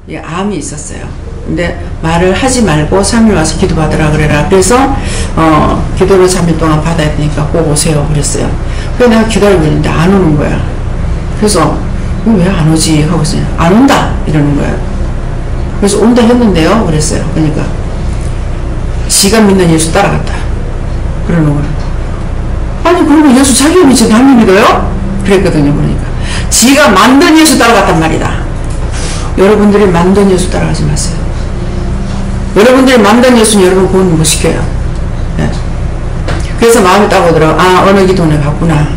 예, 암이 있었어요. 근데 말을 하지 말고 3일 와서 기도받으라 그래라. 그래서 기도를 3일 동안 받아야 되니까 꼭 오세요 그랬어요. 그래서 내가 기다리고 있는데 안 오는 거야. 그래서 왜 안 오지 하고 있어요. 안 온다 이러는 거야. 그래서 온다 했는데요 그랬어요. 그러니까 지가 믿는 예수 따라갔다 그러는 거야. 아니 그러면 예수 자기가 믿지 날 믿어요? 그랬거든요. 그러니까 지가 만든 예수 따라갔단 말이다. 여러분들이 만든 예수 따라가지 마세요. 여러분들이 만든 예수는 여러분 구원 못 시켜요. 네. 그래서 마음이 딱 오더라고. 아 어느 기도원에 갔구나.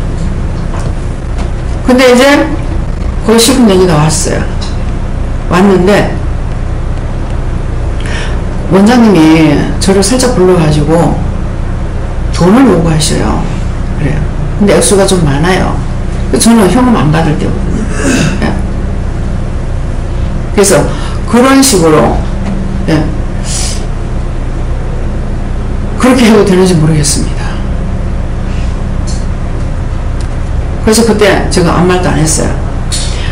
근데 이제 거의 슬픈 얘기가 왔어요. 왔는데 원장님이 저를 살짝 불러가지고 돈을 요구하셔요. 그래요. 근데 액수가 좀 많아요. 저는 현금 안 받을 때거든요. 네. 그래서 그런 식으로 네. 그렇게 해도 되는지 모르겠습니다. 그래서 그때 제가 아무 말도 안 했어요.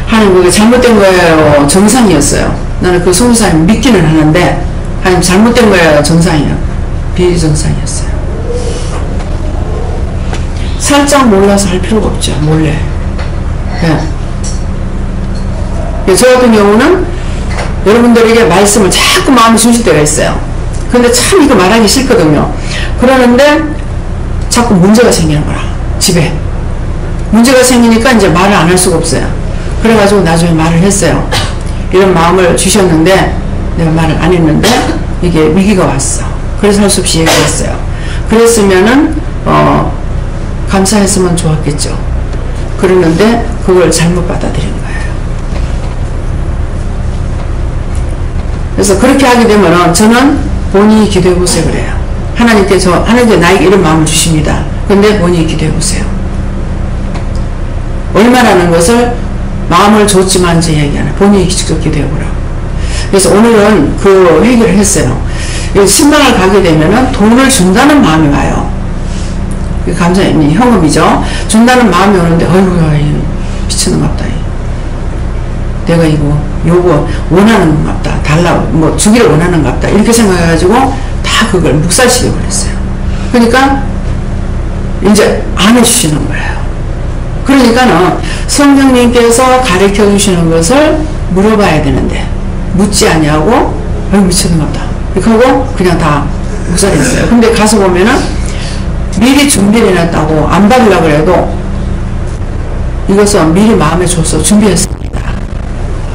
하나님 그게 잘못된 거예요 정상이었어요. 나는 그 성사님 믿기는 하는데 하나님 잘못된 거예요 정상이에요. 비정상이었어요. 살짝 몰라서 할 필요가 없죠. 몰래. 네. 저 같은 경우는 여러분들에게 말씀을 자꾸 마음에 주실 때가 있어요. 근데 참 이거 말하기 싫거든요. 그러는데 자꾸 문제가 생기는 거라. 집에 문제가 생기니까 이제 말을 안 할 수가 없어요. 그래가지고 나중에 말을 했어요. 이런 마음을 주셨는데 내가 말을 안 했는데 이게 위기가 왔어. 그래서 할 수 없이 얘기했어요. 그랬으면은 감사했으면 좋았겠죠. 그러는데 그걸 잘못 받아들인 거예요. 그래서 그렇게 하게 되면은 저는 본인이 기도해보세요 그래요. 하나님께서 나에게 이런 마음을 주십니다. 근데 본인이 기도해보세요. 얼마라는 것을 마음을 줬지만 제 얘기하는 본인이 직접 기도해보라고. 그래서 오늘은 그 회개를 했어요. 신방을 가게 되면은 돈을 준다는 마음이 와요. 감사님 현금이죠. 준다는 마음이 오는데 어이구야 미친놈 같다. 내가 이거 요거 원하는 것 같다. 달라고 뭐 주기를 원하는 것 같다. 이렇게 생각해가지고 다 그걸 묵살시켜 버렸어요. 그러니까 이제 안 해주시는 거예요. 그러니까는 성령님께서 가르쳐 주시는 것을 물어봐야 되는데 묻지 않냐고 미친놈 같다. 이렇게 하고 그냥 다 묵살했어요. 근데 가서 보면은 미리 준비를 해놨다고 안 받으려고 해도 이것은 미리 마음에 줘서 준비했습니다.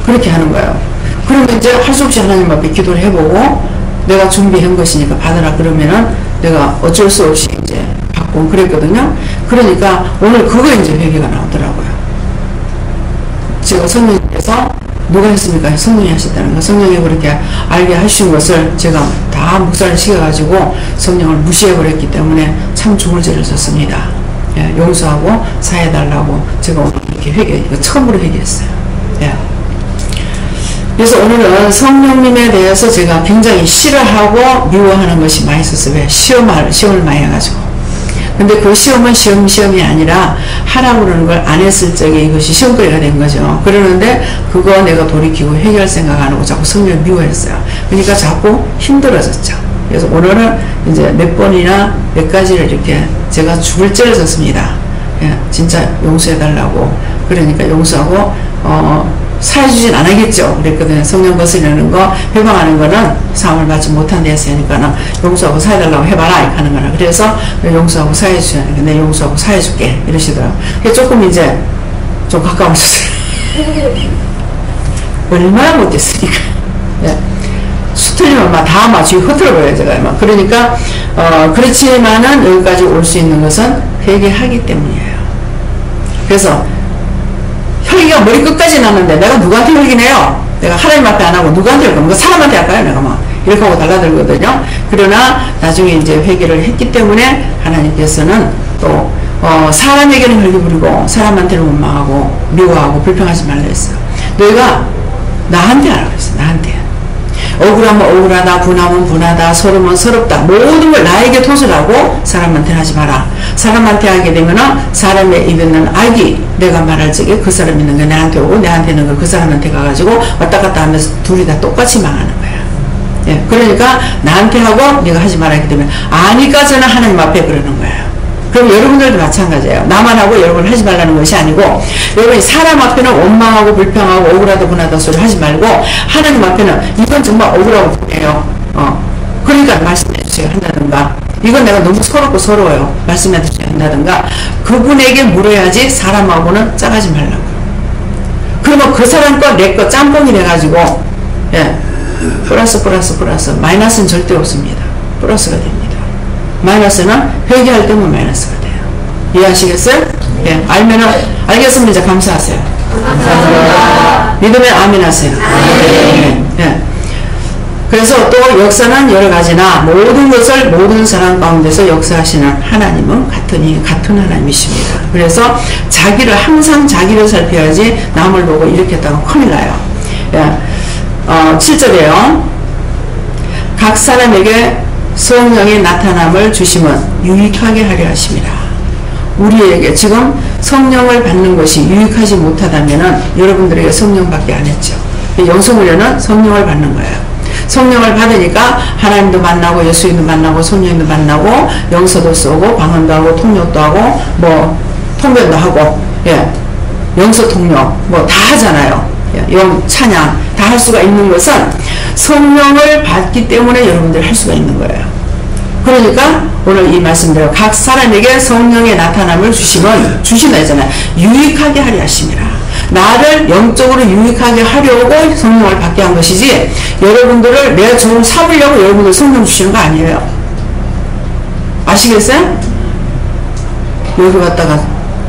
그렇게 하는 거예요. 그러면 이제 할 수 없이 하나님 앞에 기도를 해보고 내가 준비한 것이니까 받으라 그러면은 내가 어쩔 수 없이 이제 받고 그랬거든요. 그러니까 오늘 그거 이제 회개가 나오더라고요. 제가 성령님께서 누가 했습니까? 성령이 하셨다는 거. 성령이 그렇게 알게 하신 것을 제가 다 묵살을 시켜가지고 성령을 무시해버렸기 때문에 참 좋은 죄를 졌습니다. 예, 용서하고 사해달라고 제가 오늘 이렇게 이거 처음으로 회개했어요. 예. 그래서 오늘은 성령님에 대해서 제가 굉장히 싫어하고 미워하는 것이 많이 있었어요. 왜? 시험을 많이 해가지고. 근데 그 시험은 시험이 아니라 하라고 그러는 걸 안 했을 적에 이것이 시험거리가 된 거죠. 그러는데 그거 내가 돌이키고 해결 생각 안 하고 자꾸 성령을 미워했어요. 그러니까 자꾸 힘들어졌죠. 그래서 오늘은 이제 몇 번이나 몇 가지를 이렇게 제가 죽을 죄를 졌습니다. 예, 진짜 용서해달라고. 그러니까 용서하고, 사해주진 않겠죠. 그랬거든요. 성령 거스르는 거, 회방하는 거는 사함을 받지 못한 데서 하니까는 용서하고 사해달라고 해봐라. 이렇게 하는 거라. 그래서 용서하고 사해주셔야 되니까 내 용서하고 사해줄게. 이러시더라고요. 그래서 조금 이제 좀 가까워졌어요. 얼마나 못했으니까. 네. 수틀리면 막 다 막 뒤에 흐트러버려요. 제가 막. 그러니까, 그렇지만은 여기까지 올 수 있는 것은 회개하기 때문이에요. 그래서 혈기가 머리 끝까지 나는데 내가 누구한테 혈기내요? 내가 하나님 앞에 안 하고 누구한테 할 겁니까? 사람한테 할까요? 내가 막 이렇게 하고 달라들거든요. 그러나 나중에 이제 회개를 했기 때문에 하나님께서는 또 사람에게는 혈기 부리고 사람한테는 원망하고 미워하고 불평하지 말라 했어요. 너희가 나한테 하라고 했어요. 나한테. 억울하면 억울하다, 분하면 분하다, 서러우면 서럽다. 모든 걸 나에게 토설하고 사람한테 하지 마라. 사람한테 하게 되면은 사람의 입에 있는 악이 내가 말할 적에 그 사람 있는 거 내한테 오고 내한테 있는 거 그 사람한테 가가지고 왔다 갔다 하면서 둘이 다 똑같이 망하는 거야. 예, 그러니까 나한테 하고 네가 하지 말아야 하기 때문에 아니까 저는 하나님 앞에 그러는 거예요. 그럼 여러분들도 마찬가지예요. 나만 하고 여러분 하지 말라는 것이 아니고 여러분이 사람 앞에는 원망하고 불평하고 억울하다 분하다 소리 하지 말고 하나님 앞에는 이건 정말 억울하고 분해요. 그러니까 말씀해 주세요 한다든가 이건 내가 너무 서러워요. 말씀해 주세요 한다든가 그분에게 물어야지 사람하고는 짜가지 말라고. 그러면 그 사람 거 내 거 짬뽕이 돼가지고 예, 플러스 마이너스는 절대 없습니다. 플러스가 됩니다. 마이너스는 회개할 때면 마이너스가 돼요. 이해하시겠어요? 예, 알면은 알겠으면 이제 감사하세요. 감사합니다. 믿으면 아멘 하세요. 예, 예. 그래서 또 역사는 여러 가지나 모든 것을 모든 사람 가운데서 역사하시는 하나님은 같은 하나님이십니다. 그래서 항상 자기를 살펴야지 남을 보고 이렇게 했다고 큰일 나요. 예. 7절에요. 각 사람에게 성령의 나타남을 주심은 유익하게 하려 하십니다. 우리에게 지금 성령을 받는 것이 유익하지 못하다면 여러분들에게 성령 받게 안 했죠. 영성훈련은 성령을 받는 거예요. 성령을 받으니까 하나님도 만나고 예수님도 만나고 성령님도 만나고 영서도 쓰고 방언도 하고 통역도 하고 뭐 통변도 하고 예, 영서 통역 뭐 다 하잖아요. 영 찬양 다 할 수가 있는 것은 성령을 받기 때문에 여러분들이 할 수가 있는 거예요. 그러니까 오늘 이 말씀대로 각 사람에게 성령의 나타남을 주신다 했잖아요. 유익하게 하려 하십니다. 나를 영적으로 유익하게 하려고 성령을 받게 한 것이지 여러분들을 내가 좀 삼으려고 여러분들 성령 주시는 거 아니에요. 아시겠어요? 여기 왔다가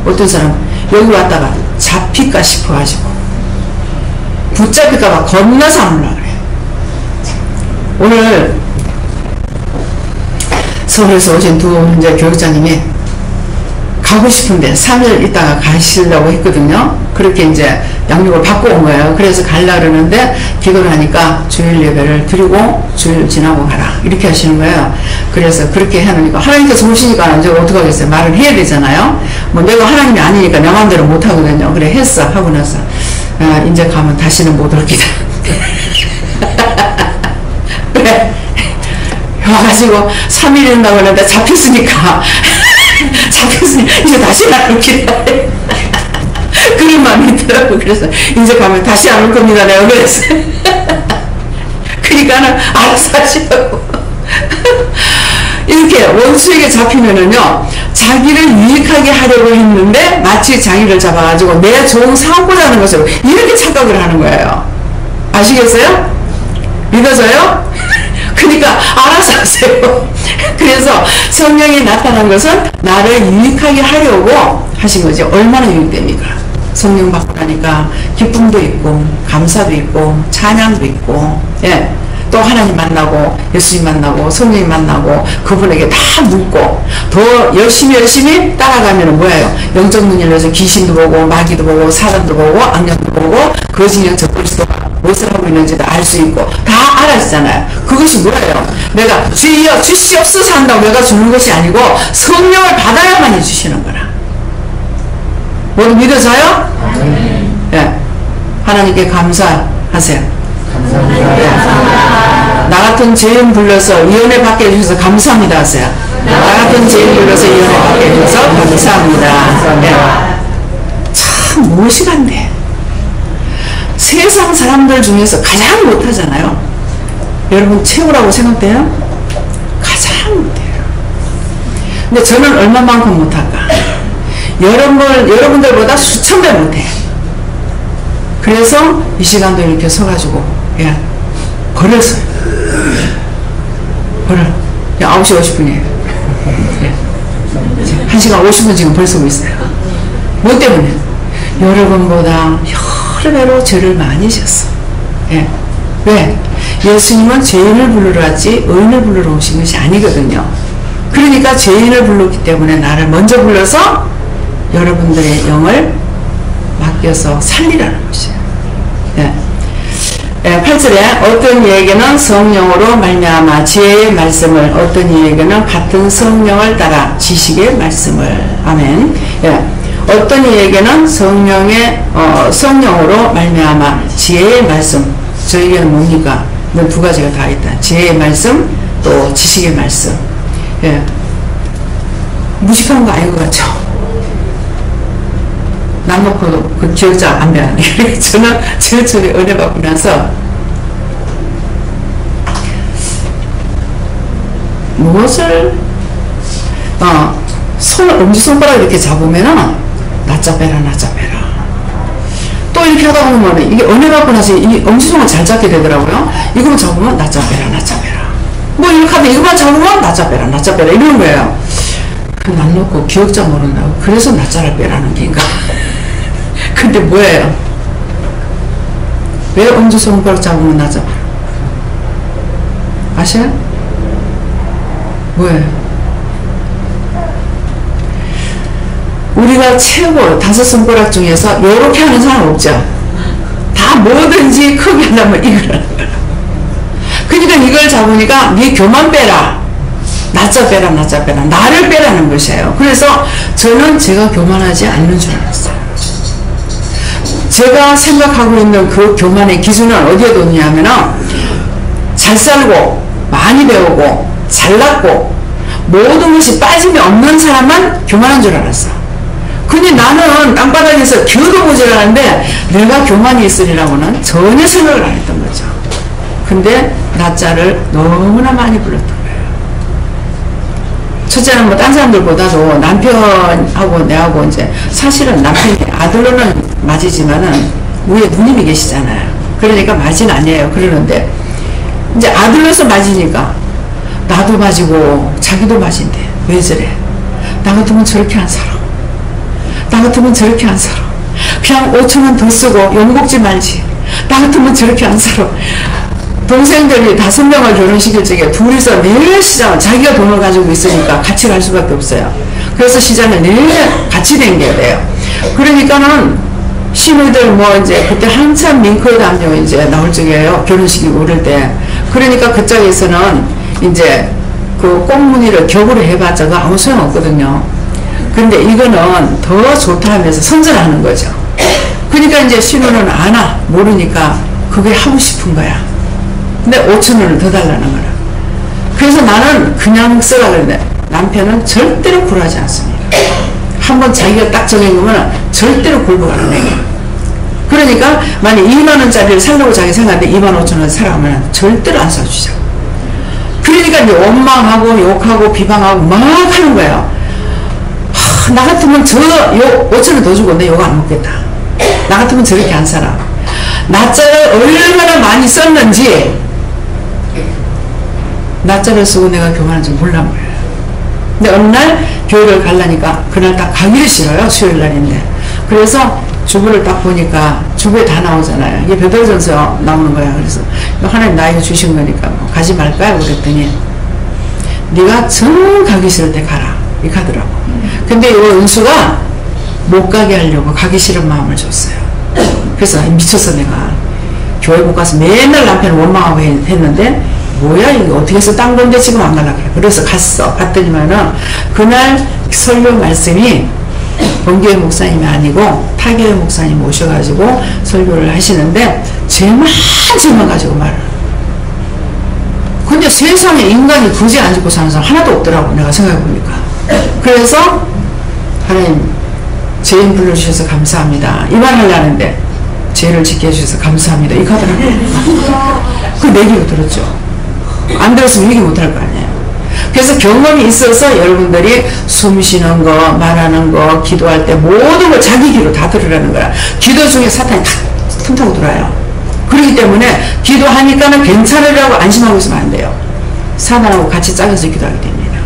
어떤 사람 여기 왔다가 잡힐까 싶어가지고 붙잡힐까봐 겁나서 안 올라가요. 오늘 서울에서 오신 두 이제 교육자님이 가고 싶은데 3일 있다가 가시려고 했거든요. 그렇게 이제 양육을 받고 온 거예요. 그래서 가려고 그러는데 기도를 하니까 주일 예배를 드리고 주일 지나고 가라 이렇게 하시는 거예요. 그래서 그렇게 해놓으니까 하나님께서 오시니까 이제 어떡하겠어요. 말을 해야 되잖아요. 뭐 내가 하나님이 아니니까 내 마음대로 못 하거든요. 그래 했어. 하고 나서 이제 가면 다시는 못 올 기다. 그래 와가지고 3일 된다고 하는데 잡혔으니까 이제 다시 안 올 기다. 그런 마음이 있더라고. 그래서 이제 가면 다시 안 올 겁니다. 내가 그랬어요. 그러니까는 알아서 하시라고. 이렇게 원수에게 잡히면은요, 자기를 유익하게 하려고 했는데 마치 자기를 잡아가지고 내 종 삼고자 하는 것으로 이렇게 착각을 하는 거예요. 아시겠어요? 믿어져요? 그러니까 알아서 하세요. 그래서 성령이 나타난 것은 나를 유익하게 하려고 하신 거죠. 얼마나 유익됩니까? 성령 받고 나니까 기쁨도 있고 감사도 있고 찬양도 있고 예. 또 하나님 만나고 예수님 만나고 성령님 만나고 그분에게 다 묻고 더 열심히 따라가면 뭐예요? 영적 눈이 열려서 귀신도 보고 마귀도 보고 사람도 보고 악령도 보고 거짓령 적그리스도 무엇을 하고 있는지도 알 수 있고 다 알았잖아요. 그것이 뭐예요? 내가 주여 주시옵소서 한다고 내가 주는 것이 아니고 성령을 받아야만 해주시는 거라. 모두 믿어져요? 예. 하나님께 감사하세요. 감사합니다. 예. 나 같은 죄인 불러서 위원회 받게 해주셔서 감사합니다 하세요. 나 같은 죄인 불러서 위원회 받게 해주셔서 감사합니다. 예. 참 무엇이 간데 세상 사람들 중에서 가장 못하잖아요. 여러분 최고라고 생각돼요? 가장 못해요. 근데 저는 얼마만큼 못할까? 여러분들보다 수천 배 못해. 그래서 이 시간도 이렇게 서가지고 예, 걸었어요. 걸어. 9시 50분이에요. 예. 1시간 50분 지금 벌써 오고 있어요. 뭐 때문에? 여러분보다 여러 배로 죄를 많이 지었어. 예. 왜? 예수님은 죄인을 부르러 왔지 의인을 부르러 오신 것이 아니거든요. 그러니까 죄인을 불렀기 때문에 나를 먼저 불러서 여러분들의 영을 맡겨서 살리라는 것이에요. 네. 8절에 어떤 이에게는 성령으로 말미암아 지혜의 말씀을, 어떤 이에게는 같은 성령을 따라 지식의 말씀을. 아멘. 예. 어떤 이에게는 성령으로 말미암아 지혜의 말씀. 저에게는 뭡니까? 두 가지가 다 있다. 지혜의 말씀, 또 지식의 말씀. 예. 무식한 거 아닌 것 같죠? 남 놓고도 그 기억자 안 배웠네. 저는 지금쯤에 은혜 받고 나서 무엇을 엄지손가락 이렇게 잡으면은 낮자 빼라 또 이렇게 하다 보면 이게 은혜 받고 나서 이 엄지손가락 잘 잡게 되더라고요. 이거만 잡으면 낮자 빼라 뭐 이렇게 하면 이거만 잡으면 낮자 빼라 이러는 거예요. 남 놓고 기억자 모른다고 그래서 낮자를 빼라는 게인가? 근데 뭐예요? 왜 엄지손가락 잡으면 낮자 빼라? 아셔요? 뭐예요? 우리가 최고 5손가락 중에서 이렇게 하는 사람 없죠? 다 뭐든지 크게 하려면 이걸 하는 거야. 그러니까 이걸 잡으니까 네 교만 빼라. 낮자 빼라. 나를 빼라는 것이에요. 그래서 저는 제가 교만하지 않는 줄 알았어요. 제가 생각하고 있는 그 교만의 기준은 어디에 뒀냐면은 잘 살고 많이 배우고 잘났고 모든 것이 빠짐이 없는 사람만 교만한 줄 알았어. 근데 나는 땅바닥에서 겨도 보질 않았는데 내가 교만이 있으리라고는 전혀 생각을 안 했던 거죠. 근데 낮자를 너무나 많이 불렀던 거예요. 첫째는 뭐 딴 사람들보다도 남편하고 내하고 이제 사실은 남편이 아들로는 맞이지만은 위에 누님이 계시잖아요. 그러니까 맞이는 아니에요. 그러는데 이제 아들로서 맞이니까 나도 맞이고 자기도 맞인데 왜 저래? 나 같으면 저렇게 안 살아. 나 같으면 저렇게 안 살아. 그냥 5,000원 더 쓰고 욕먹지 말지. 나 같으면 저렇게 안 살아. 동생들이 5명을 결혼시킬 적에 둘이서 매일 시장을 자기가 돈을 가지고 있으니까 같이 갈 수밖에 없어요. 그래서 시장을 매일 같이 다녀야 돼요. 그러니까는 시누이들 뭐 이제 그때 한참 밍크에 담요 이제 나올 적이에요. 결혼식이 오를 때. 그러니까 그쪽에서는 이제 그 꽃무늬를 격으로 해봤자 아무 소용없거든요. 근데 이거는 더 좋다 하면서 선전하는 거죠. 그러니까 이제 신우는 아나 모르니까 그게 하고 싶은 거야. 근데 5,000원을 더 달라는 거라. 그래서 나는 그냥 쓰라 그랬는데 남편은 절대로 굴하지 않습니다. 한번 자기가 딱 정해놓으면 절대로 굴고 가는 애가. 그러니까 만약 2만원짜리를 살려고 자기 생각하는데 25,000원 사라면 절대로 안 사주죠. 그러니까 이제 원망하고 욕하고 비방하고 막 하는 거예요. 나 같으면 저 5,000원 더 주고 내 욕 안 먹겠다. 나 같으면 저렇게 안 살아. 낮자를 얼마나 많이 썼는지 낮자를 쓰고 내가 교만한 줄 몰란 거예요. 근데 어느 날 교회를 가려니까 그날 딱 가기를 싫어요. 수요일 날인데. 그래서 주부를 딱 보니까 주부에 다 나오잖아요. 이게 베드로전서 나오는 거야. 그래서 하나님 나에게 주신 거니까 뭐 가지 말까요? 그랬더니 네가 정 가기 싫을 때 가라. 이렇게 하더라고. 근데 이 은수가 못 가게 하려고 가기 싫은 마음을 줬어요. 그래서 미쳤어. 내가 교회 못 가서 맨날 남편을 원망하고 했는데 뭐야 이거 어떻게 해서 딴 건데 지금 안 가려고 해. 그래서 갔더니만은 그날 설교 말씀이 본교회 목사님이 아니고 타교회 목사님 오셔가지고 설교를 하시는데 죄만 가지고 말을. 근데 세상에 인간이 굳이 안 짓고 사는 사람 하나도 없더라고. 내가 생각해보니까. 그래서 하나님 죄인 불러주셔서 감사합니다. 이 말 하려는데 죄를 짓게 해주셔서 감사합니다. 이거 하더라고요. 그 내기로 들었죠. 안 들었으면 얘기 못할 거 아니에요. 그래서 경험이 있어서 여러분들이 숨 쉬는 거, 말하는 거, 기도할 때 모든 걸 자기 귀로 다 들으라는 거야. 기도 중에 사탄이 탁 틈타고 들어와요. 그렇기 때문에 기도하니까는 괜찮으라고 안심하고 있으면 안 돼요. 사단하고 같이 짝여서 기도하게 됩니다.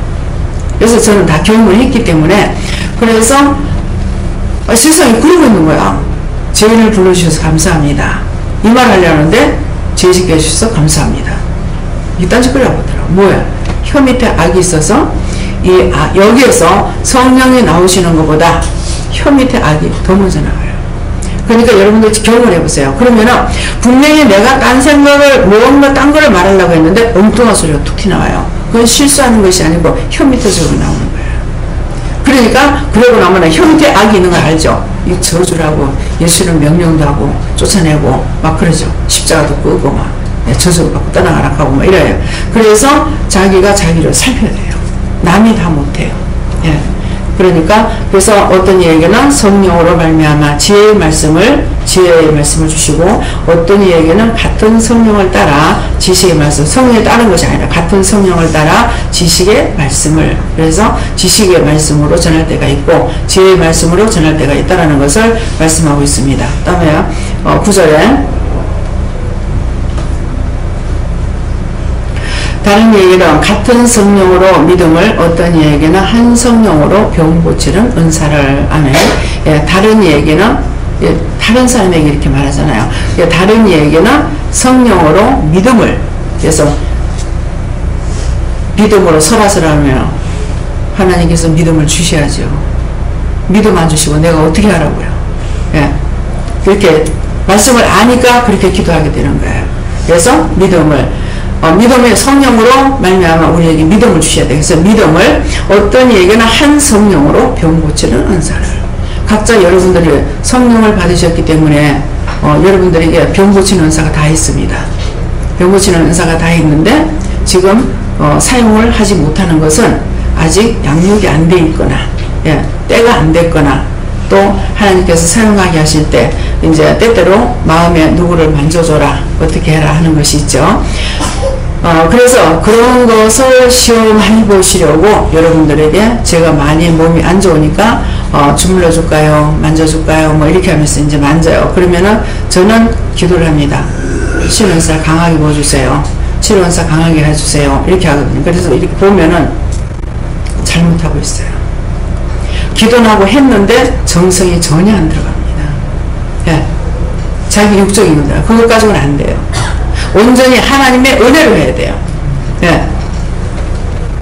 그래서 저는 다 경험을 했기 때문에 그래서 세상에 그러고 있는 거야. 죄인을 불러주셔서 감사합니다. 이 말 하려는데 죄 짓게 해주셔서 감사합니다. 이딴 짓 그려고 하더라고. 뭐야? 혀 밑에 악이 있어서 여기에서 성령이 나오시는 것보다 혀 밑에 악이 더 먼저 나와요. 그러니까 여러분들 경험을 해보세요. 그러면은 분명히 내가 딴 생각을 뭔가 딴 거를 말하려고 했는데 엉뚱한 소리가 툭 튀나와요. 그건 실수하는 것이 아니고 혀 밑에서 나오는 거예요. 그러니까 그러고 나면 혀 밑에 악이 있는 걸 알죠. 이 저주라고 예수는 명령도 하고 쫓아내고 막 그러죠. 십자가도 끄고 막 저주 갖고 떠나가라 하고 막 이래요. 그래서 자기가 자기를 살펴야 돼요. 남이 다 못해요. 예. 그러니까 그래서 어떤 이에게는 성령으로 말미암아 지혜의 말씀을 주시고 어떤 이에게는 같은 성령을 따라 지식의 말씀, 성령에 따른 것이 아니라 같은 성령을 따라 지식의 말씀을, 그래서 지식의 말씀으로 전할 때가 있고 지혜의 말씀으로 전할 때가 있다라는 것을 말씀하고 있습니다. 다음에 9절에 다른 이에게는 같은 성령으로 믿음을, 어떤 이에게는 한 성령으로 병 고치는 은사를. 아멘. 예, 다른 이에게는, 예, 다른 사람에게 이렇게 말하잖아요. 예, 다른 이에게는 성령으로 믿음을, 그래서 믿음으로 설하시라면 하나님께서 믿음을 주셔야죠. 믿음 안 주시고 내가 어떻게 하라고요. 예, 그렇게 말씀을 아니까 그렇게 기도하게 되는 거예요. 그래서 믿음의 성령으로 말미암아 우리에게 믿음을 주셔야 돼요. 그래서 믿음을, 어떤 이에게는 한 성령으로 병 고치는 은사를. 각자 여러분들이 성령을 받으셨기 때문에 여러분들에게 병 고치는 은사가 다 있습니다. 병 고치는 은사가 다 있는데 지금 사용을 하지 못하는 것은 아직 양육이 안 돼 있거나, 예, 때가 안 됐거나, 또 하나님께서 사용하게 하실 때 이제 때때로 마음에 누구를 만져줘라, 어떻게 해라 하는 것이 있죠. 그래서 그런 것을 시험해 보시려고 여러분들에게 제가 많이 몸이 안 좋으니까 주물러 줄까요, 만져줄까요, 뭐 이렇게 하면서 이제 만져요. 그러면은 저는 기도를 합니다. 치료원사 강하게 보여주세요, 치료원사 강하게 해주세요, 이렇게 하거든요. 그래서 이렇게 보면은 잘못하고 있어요. 기도는 하고 했는데 정성이 전혀 안 들어갑니다. 예. 자기 육적인 겁니다. 그것 가지고는 안 돼요. 온전히 하나님의 은혜로 해야 돼요. 예.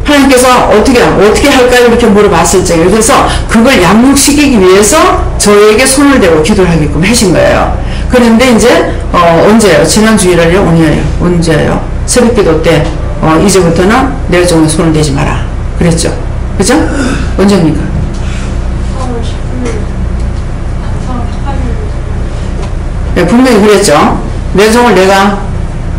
하나님께서 어떻게 할까요? 이렇게 물어봤을 적에, 그래서 그걸 양육시키기 위해서 저에게 손을 대고 기도를 하게끔 하신 거예요. 그런데 이제 언제예요? 지난 주일날이요? 오늘이요? 언제예요? 새벽기도 때 이제부터는 내 종에 손을 대지 마라 그랬죠. 그죠? 언제입니까? 네, 분명히 그랬죠. 내 종을 내가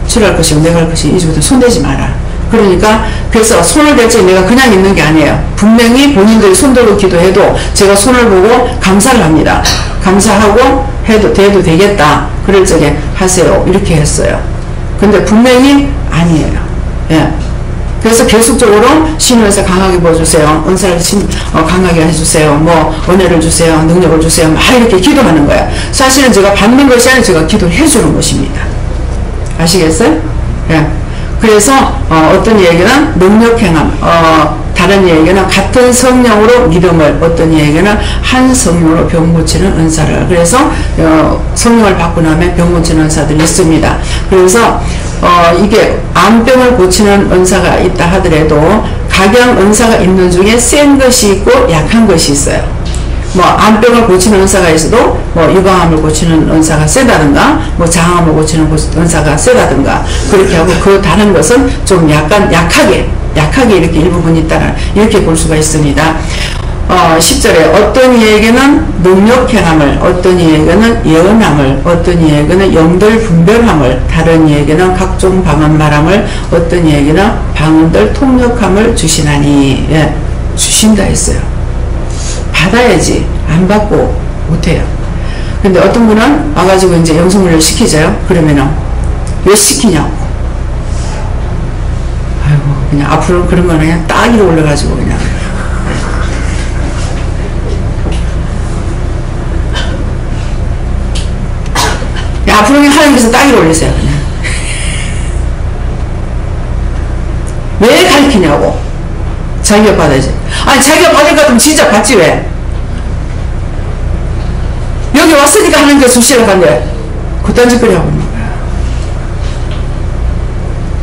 치료할 것이고 내가 할 것이 이제부터 손대지 마라. 그러니까 그래서 손을 댈 때 내가 그냥 있는 게 아니에요. 분명히 본인들이 손들고 기도해도 제가 손을 보고 감사를 합니다. 감사하고 대도 되겠다. 그럴 적에 하세요. 이렇게 했어요. 근데 분명히 아니에요. 예. 그래서 계속적으로 신원에서 강하게 보여주세요. 은사를 강하게 해주세요. 뭐 은혜를 주세요. 능력을 주세요. 막 이렇게 기도하는 거예요. 사실은 제가 받는 것이 아니라 제가 기도를 해주는 것입니다. 아시겠어요? 예. 그래서 어떤 이에게는 능력행함, 다른 이에게는 같은 성령으로 믿음을, 어떤 이에게는 한 성령으로 병 고치는 은사를. 그래서 성령을 받고 나면 병 고치는 은사들이 있습니다. 그래서 이게 암병을 고치는 은사가 있다 하더라도 각양 은사가 있는 중에 센 것이 있고 약한 것이 있어요. 뭐 암병을 고치는 은사가 있어도 뭐 유방암을 고치는 은사가 세다든가 뭐 장암을 고치는 은사가 세다든가 그렇게 하고, 그 다른 것은 좀 약간 약하게 이렇게 일부분이 있다는, 이렇게 볼 수가 있습니다. 10절에 어떤 이에게는 능력행함을, 어떤 이에게는 예언함을, 어떤 이에게는 영들 분별함을, 다른 이에게는 각종 방언 말함을, 어떤 이에게는 방언들 통역함을 주시나니. 예, 주신다 했어요. 받아야지, 안 받고 못해요. 근데 어떤 분은 와가지고 이제 영성훈련을 시키죠. 그러면은 왜 시키냐고. 아이고, 그냥 앞으로 그런 거는 그냥 딱 위로 올려가지고 그냥. 앞으로 그냥 하나님께서 딱 위로 올리세요, 그냥. 왜 가르치냐고. 자기가 받아야지. 아니, 자기가 받을 것 같으면 진짜 받지, 왜? 여기 왔으니까 하나님께서 주시라고 한데, 그딴 짓거리 하고 있는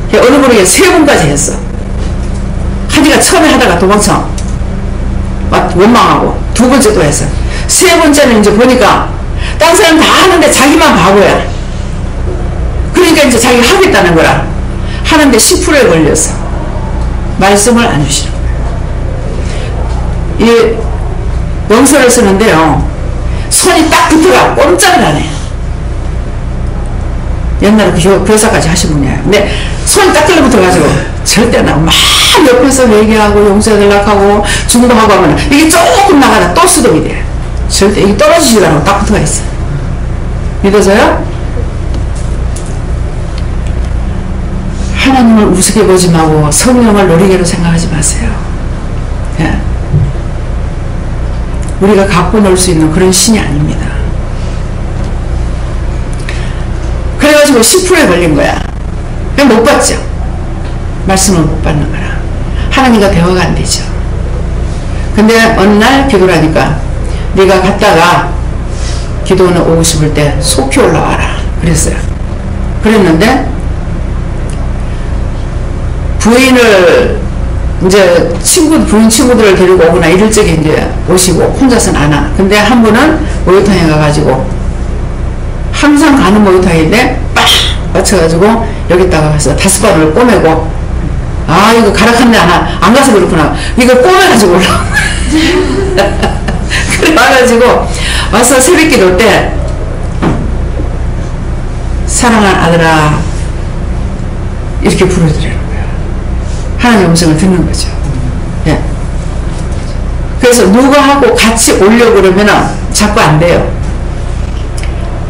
거야. 어느 분에게 3번까지 했어. 하니까 처음에 하다가 도망쳐. 막 원망하고, 2번째도 했어. 3번째는 이제 보니까, 다른 사람 다 하는데 자기만 바보야. 그러니까 이제 자기가 하겠다는 거라. 하는데 10%에 걸려서 말씀을 안 주시는 거예요. 이 영서를 쓰는데요. 손이 딱 붙어가 꼼짝을 안 해. 옛날에 그 교사까지 하신 분이에요. 근데 손이 딱 들러붙어가지고 절대 막 옆에서 얘기하고 용서해달라고 하고 중도하고 하면 이게 조금 나가다 또 수동이 돼. 절대 이게 떨어지지도 않고 딱 붙어가 있어. 믿어져요? 하나님을 우습게 보지 말고 성령을 놀이개로 생각하지 마세요. 예. 우리가 갖고 놀 수 있는 그런 신이 아닙니다. 그래가지고 10%에 걸린 거야. 못 받죠. 말씀을 못 받는 거라. 하나님과 대화가 안 되죠. 근데 어느 날 기도를 하니까 네가 갔다가 기도는 오고 싶을 때 속히 올라와라 그랬어요. 그랬는데 부인을 이제 부인 친구들을 데리고 오거나 이럴 적에 이제 오시고 혼자서는 안 와. 근데 한 분은 목욕탕에 가가지고 항상 가는 목욕탕인데 빡 맞춰가지고 여기다가 가서 5번을 꼬매고 아 이거 가락한데 안 가서 그렇구나. 이거 꼬매가지고 올라온 거야. 그래 와가지고 와서 새벽기도 때 사랑하는 아들아 이렇게 부르더래요. 하나님의 음성을 듣는 거죠. 예. 그래서 누구하고 같이 오려고 그러면은 자꾸 안 돼요.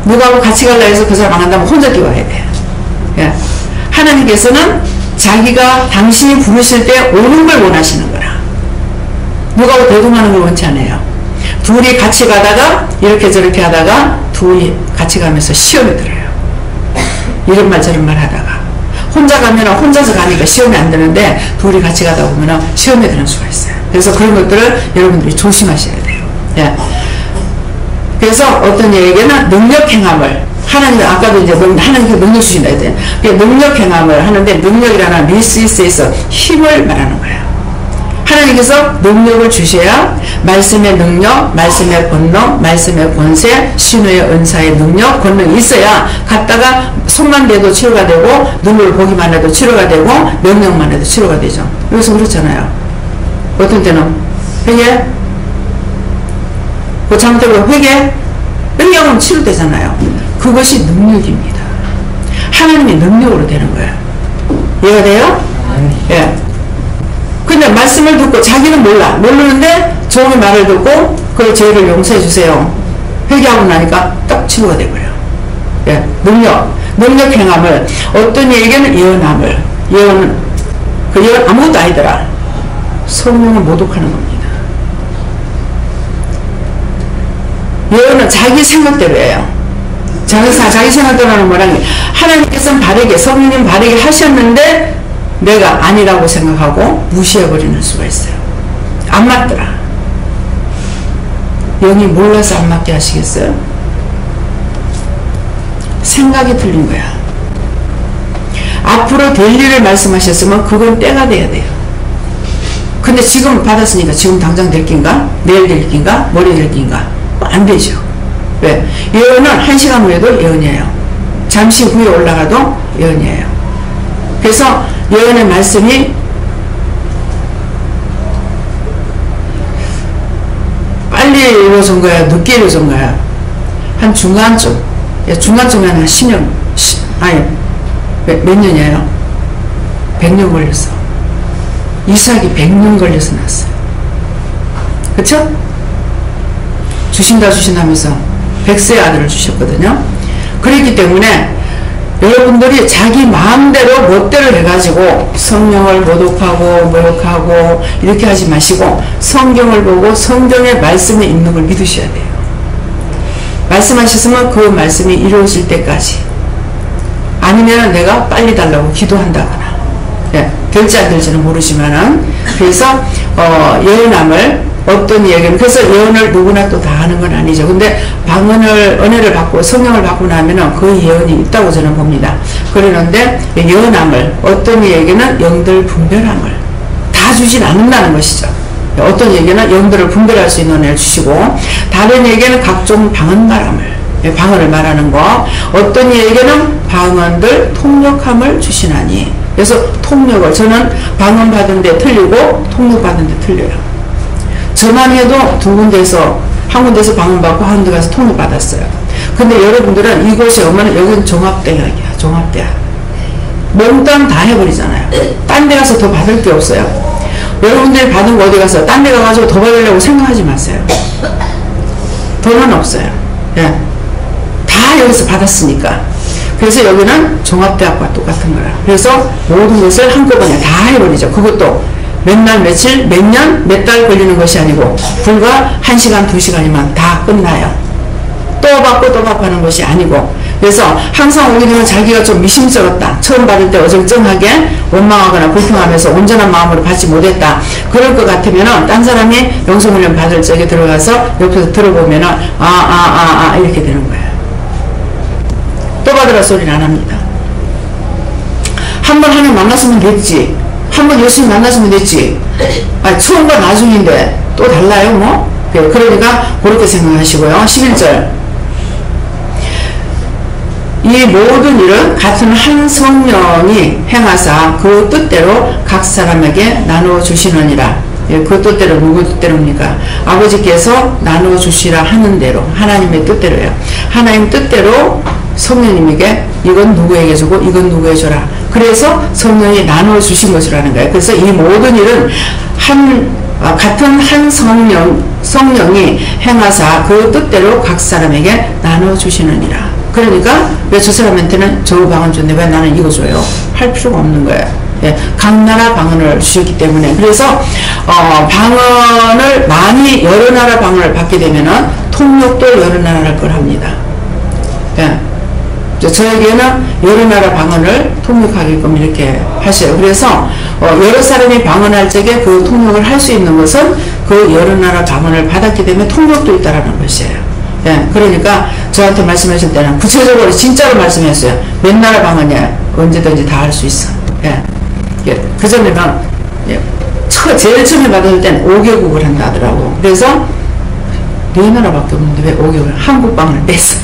누구하고 같이 가려고 해서 그 사람 안 간다면 혼자 뛰어야 돼. 예. 하나님께서는 자기가 당신이 부르실 때 오는 걸 원하시는 거라. 누구하고 대동하는 걸 원치 않아요. 둘이 같이 가다가 이렇게 저렇게 하다가 둘이 같이 가면서 시험에 들어요. 이런 말 저런 말 하다가 혼자 가면 혼자서 가니까 시험이 안 되는데 둘이 같이 가다 보면 시험에 드는 수가 있어요. 그래서 그런 것들을 여러분들이 조심하셔야 돼요. 예. 그래서 어떤 얘기는 능력 행함을 하나님 아까도 이제 하나님께 능력 주신다 했대요. 능력 행함을 하는데 능력이라는 밀스에서 힘을 말하는 거예요. 하나님께서 능력을 주셔야 말씀의 능력, 말씀의 권능, 말씀의 권세, 신의 은사의 능력, 권능이 있어야 갔다가 손만 대도 치료가 되고 눈을 보기만 해도 치료가 되고 명령만 해도 치료가 되죠. 여기서 그렇잖아요. 어떤 때는 회개, 그 잘못되고 회개하면 치료되잖아요. 그것이 능력입니다. 하나님의 능력으로 되는 거예요. 이해가 돼요? 예. 근데 말씀을 듣고 자기는 모르는데 종의 말을 듣고 그 죄를 용서해 주세요. 회개하고 나니까 딱 치료가 되고요. 예, 능력 행함을 어떤 이에게는 예언함을 그 예언 아무것도 아니더라. 성령을 모독하는 겁니다. 예언은 자기 생각대로 해요. 자기 생각대로 하는 거랑 하나님께서는 바르게 성령님 바르게 하셨는데 내가 아니라고 생각하고 무시해버리는 수가 있어요. 안 맞더라. 영이 몰라서 안 맞게 하시겠어요? 생각이 틀린 거야. 앞으로 될 일을 말씀하셨으면 그건 때가 돼야 돼요. 근데 지금 받았으니까 지금 당장 될 낀가? 내일 될 낀가? 모레 될 낀가? 안 되죠. 왜? 예언은 1시간 후에도 예언이에요. 잠시 후에 올라가도 예언이에요. 그래서 예언의 말씀이 빨리 이루어진 거야? 늦게 이루어진 거야? 한 중간쯤. 중간쯤에 한 10년, 아니, 몇 년이에요? 100년 걸렸어. 이삭이 100년 걸려서 났어요. 그쵸? 주신다면서 100세의 아들을 주셨거든요. 그렇기 때문에 여러분들이 자기 마음대로 멋대로 해가지고 성령을 모독하고 이렇게 하지 마시고 성경을 보고 성경의 말씀에 있는 걸 믿으셔야 돼요. 말씀하셨으면 그 말씀이 이루어질 때까지, 아니면 내가 빨리 달라고 기도한다거나, 예, 될지 안 될지는 모르지만은, 그래서 예언함을 어떤 얘기는, 그래서 예언을 누구나 또 다 하는 건 아니죠. 근데 은혜를 받고 성령을 받고 나면은 그 예언이 있다고 저는 봅니다. 그러는데 예언함을, 어떤 얘기는 영들 분별함을 다 주진 않는다는 것이죠. 어떤 얘기는 영들을 분별할 수 있는 은혜를 주시고, 다른 얘기는 각종 방언 바람을 방언을 말하는 거. 어떤 이에게는 방언들 통역함을 주시나니. 그래서 통역을, 저는 방언 받은 데 틀리고 통역 받은 데 틀려요. 저만 해도 두 군데에서, 한 군데에서 방언 받고 한 군데 가서 통역 받았어요. 근데 여러분들은 이곳에 오면 여기는 종합대학이야. 종합대학. 몽땅 다 해버리잖아요. 딴 데 가서 더 받을 게 없어요. 여러분들이 받은 거 어디 가서 딴 데 가가지고 더 받으려고 생각하지 마세요. 돈은 없어요. 예. 다 여기서 받았으니까. 그래서 여기는 종합대학과 똑같은 거라. 그래서 모든 것을 한꺼번에 다 해버리죠. 그것도 몇 날, 며칠, 몇 년, 몇 달 걸리는 것이 아니고 불과 1시간, 2시간이면 다 끝나요. 또 받고 또 받는 것이 아니고. 그래서 항상 오게 되면 자기가 좀 미심쩍었다. 처음 받을 때 어정쩡하게 원망하거나 불평하면서 온전한 마음으로 받지 못했다. 그럴 것 같으면은 딴 사람이 영성훈련 받을 적에 들어가서 옆에서 들어보면은 이렇게 되는 거예요. 또 받으라 소리는 안 합니다. 한 번 하나님 만났으면 됐지. 한 번 예수님 만났으면 됐지. 처음과 나중인데 또 달라요 뭐? 그러니까 그렇게 생각하시고요. 11절. 이 모든 일은 같은 한 성령이 행하사 그 뜻대로 각 사람에게 나누어 주시느니라. 그 뜻대로 누구 뜻대로입니까? 아버지께서 나누어 주시라 하는 대로, 하나님의 뜻대로요. 하나님 뜻대로 성령님에게 이건 누구에게 주고 이건 누구에게 줘라. 그래서 성령이 나누어 주신 것이라는 거예요. 그래서 이 모든 일은 같은 한 성령이 행하사 그 뜻대로 각 사람에게 나누어 주시느니라. 그러니까 왜 저 사람한테는 저 방언 줬는데 왜 나는 이거 줘요? 할 필요가 없는 거예요. 예, 각 나라 방언을 주셨기 때문에. 그래서 방언을 많이 여러 나라 방언을 받게 되면은 통역도 여러 나라를 걸 합니다. 예. 저에게는 여러 나라 방언을 통역하게끔 이렇게 하셔요. 그래서 여러 사람이 방언할 적에 그 통역을 할 수 있는 것은 그 여러 나라 방언을 받았기 때문에 통역도 있다라는 것이에요. 예, 그러니까 저한테 말씀하실 때는 구체적으로 진짜로 말씀했어요. 몇 나라 방언이야 언제든지 다 할 수 있어. 예, 예, 그 전에는 제일 처음에 받을 때는 5개국을 한다 하더라고. 그래서 4나라밖에 없는데 왜 5개국을 한국 방언을 뺐어.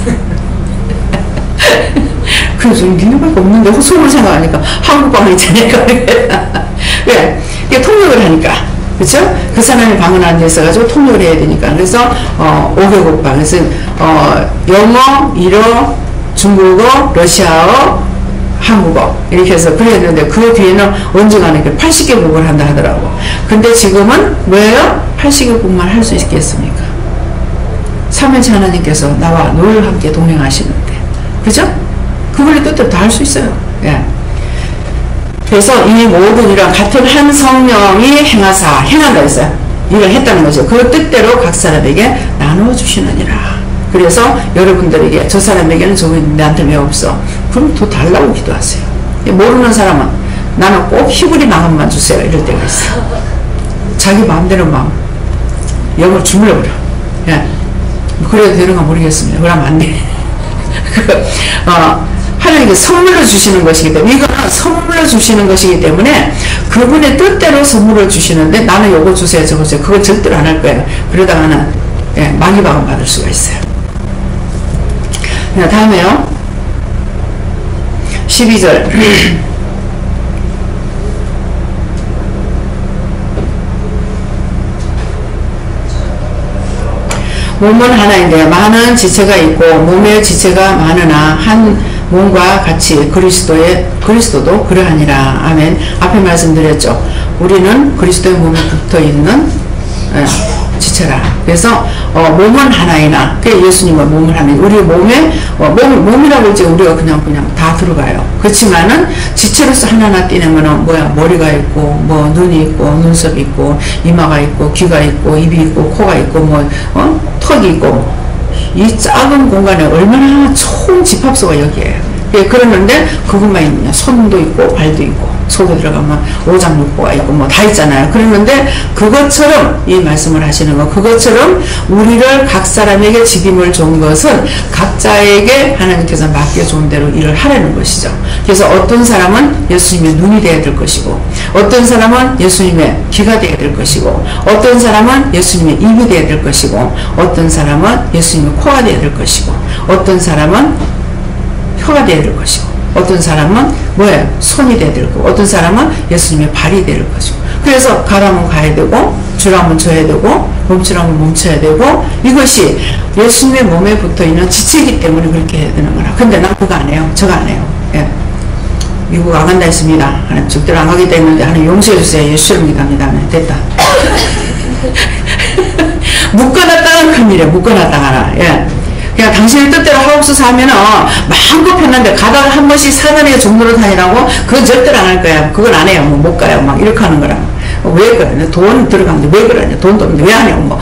그래서 니네밖에 없는데 속으로 생각하니까 한국 방언이 되니까. 왜? 이게 통역을 하니까. 그렇죠? 그 사람이 방언하는 데 있어가지고 통역을 해야 되니까. 그래서 5개국 방. 그래서 영어, 일어, 중국어, 러시아어, 한국어 이렇게 해서 그래야 되는데 그 뒤에는 언젠가는 80개국을 한다 하더라고. 근데 지금은 뭐예요? 80개국만 할 수 있겠습니까? 삼위일체 하나님께서 나와 늘 함께 동행하시는데, 그죠? 그분의 뜻대로 다 할 수 있어요. 예. 그래서 이 모든 일은 같은 한 성령이 행한다 했어요. 일을 했다는 거죠. 그 뜻대로 각 사람에게 나누어 주시느니라. 그래서 여러분들에게 저 사람에게는 저기 나한테 왜 없어? 그럼 더 달라고 기도하세요. 모르는 사람은 나는 꼭 히브리 마음만 주세요. 이럴 때가 있어요. 자기 마음대로 마음 영을 주물러버려. 예. 그래도 되는가 모르겠습니다. 그러면 안 돼. 하나님께 선물로 주시는 것이기 때문에, 이거는 선물로 주시는 것이기 때문에 그분의 뜻대로 선물을 주시는데 나는 요거 주세요 저거 주세요 그건 절대로 안 할 거예요. 그러다가는 마귀방언 받을 수가 있어요. 다음에요 12절. 몸은 하나인데 많은 지체가 있고 몸의 지체가 많으나 한 몸과 같이 그리스도도 그러하니라. 아멘. 앞에 말씀드렸죠. 우리는 그리스도의 몸에 붙어있는 지체라. 그래서 몸은 하나이나 예수님은 몸을 하나이. 우리 몸에 몸이라고 이제 우리가 그냥 다 들어가요. 그렇지만은 지체로서 하나하나 떼내면은 뭐야, 머리가 있고 뭐 눈이 있고 눈썹이 있고 이마가 있고 귀가 있고 입이 있고 코가 있고 턱이 있고 이 작은 공간에 얼마나 총 집합소가 여기에요. 예, 그러는데 그것만 있느냐. 손도 있고 발도 있고 속에 들어가면 오장육부가 있고 뭐 다 있잖아요. 그러는데 그것처럼 이 말씀을 하시는 거, 그것처럼 우리를 각 사람에게 직임을 준 것은 각자에게 하나님께서 맡겨준 대로 일을 하라는 것이죠. 그래서 어떤 사람은 예수님의 눈이 되어야 될 것이고, 어떤 사람은 예수님의 귀가 되어야 될 것이고, 어떤 사람은 예수님의 입이 되어야 될 것이고, 어떤 사람은 예수님의 코가 되어야 될 것이고, 어떤 사람은 혀가 되어야 될 것이고, 어떤 사람은 뭐예요? 손이 되어야 될 거고, 어떤 사람은 예수님의 발이 될 것이고. 그래서 가라면 가야 되고, 주라면 줘야 되고, 멈추라면 멈춰야 되고, 이것이 예수님의 몸에 붙어있는 지체이기 때문에 그렇게 해야 되는 거라. 근데 난 그거 안 해요. 저거 안 해요. 예. 미국 안 간다 했습니다. 하나님 절대로 안 가겠다 했는데 하나님 용서해 주세요. 예수를 믿답니다. 네, 됐다. 묶어놨다가 큰일이야. 묶어놨다가. 예. 그냥 당신의 뜻대로 하옵소서 하면은 마음껏 폈는데 가다가 한 번씩 사단의 종로로 다니라고 그건 절대로 안 할 거야. 그건 안 해요. 뭐 못 가요. 막 이렇게 하는 거라. 왜 그러냐. 돈 들어가는데 왜 그러냐. 돈도 없는데 왜 하냐고. 뭐.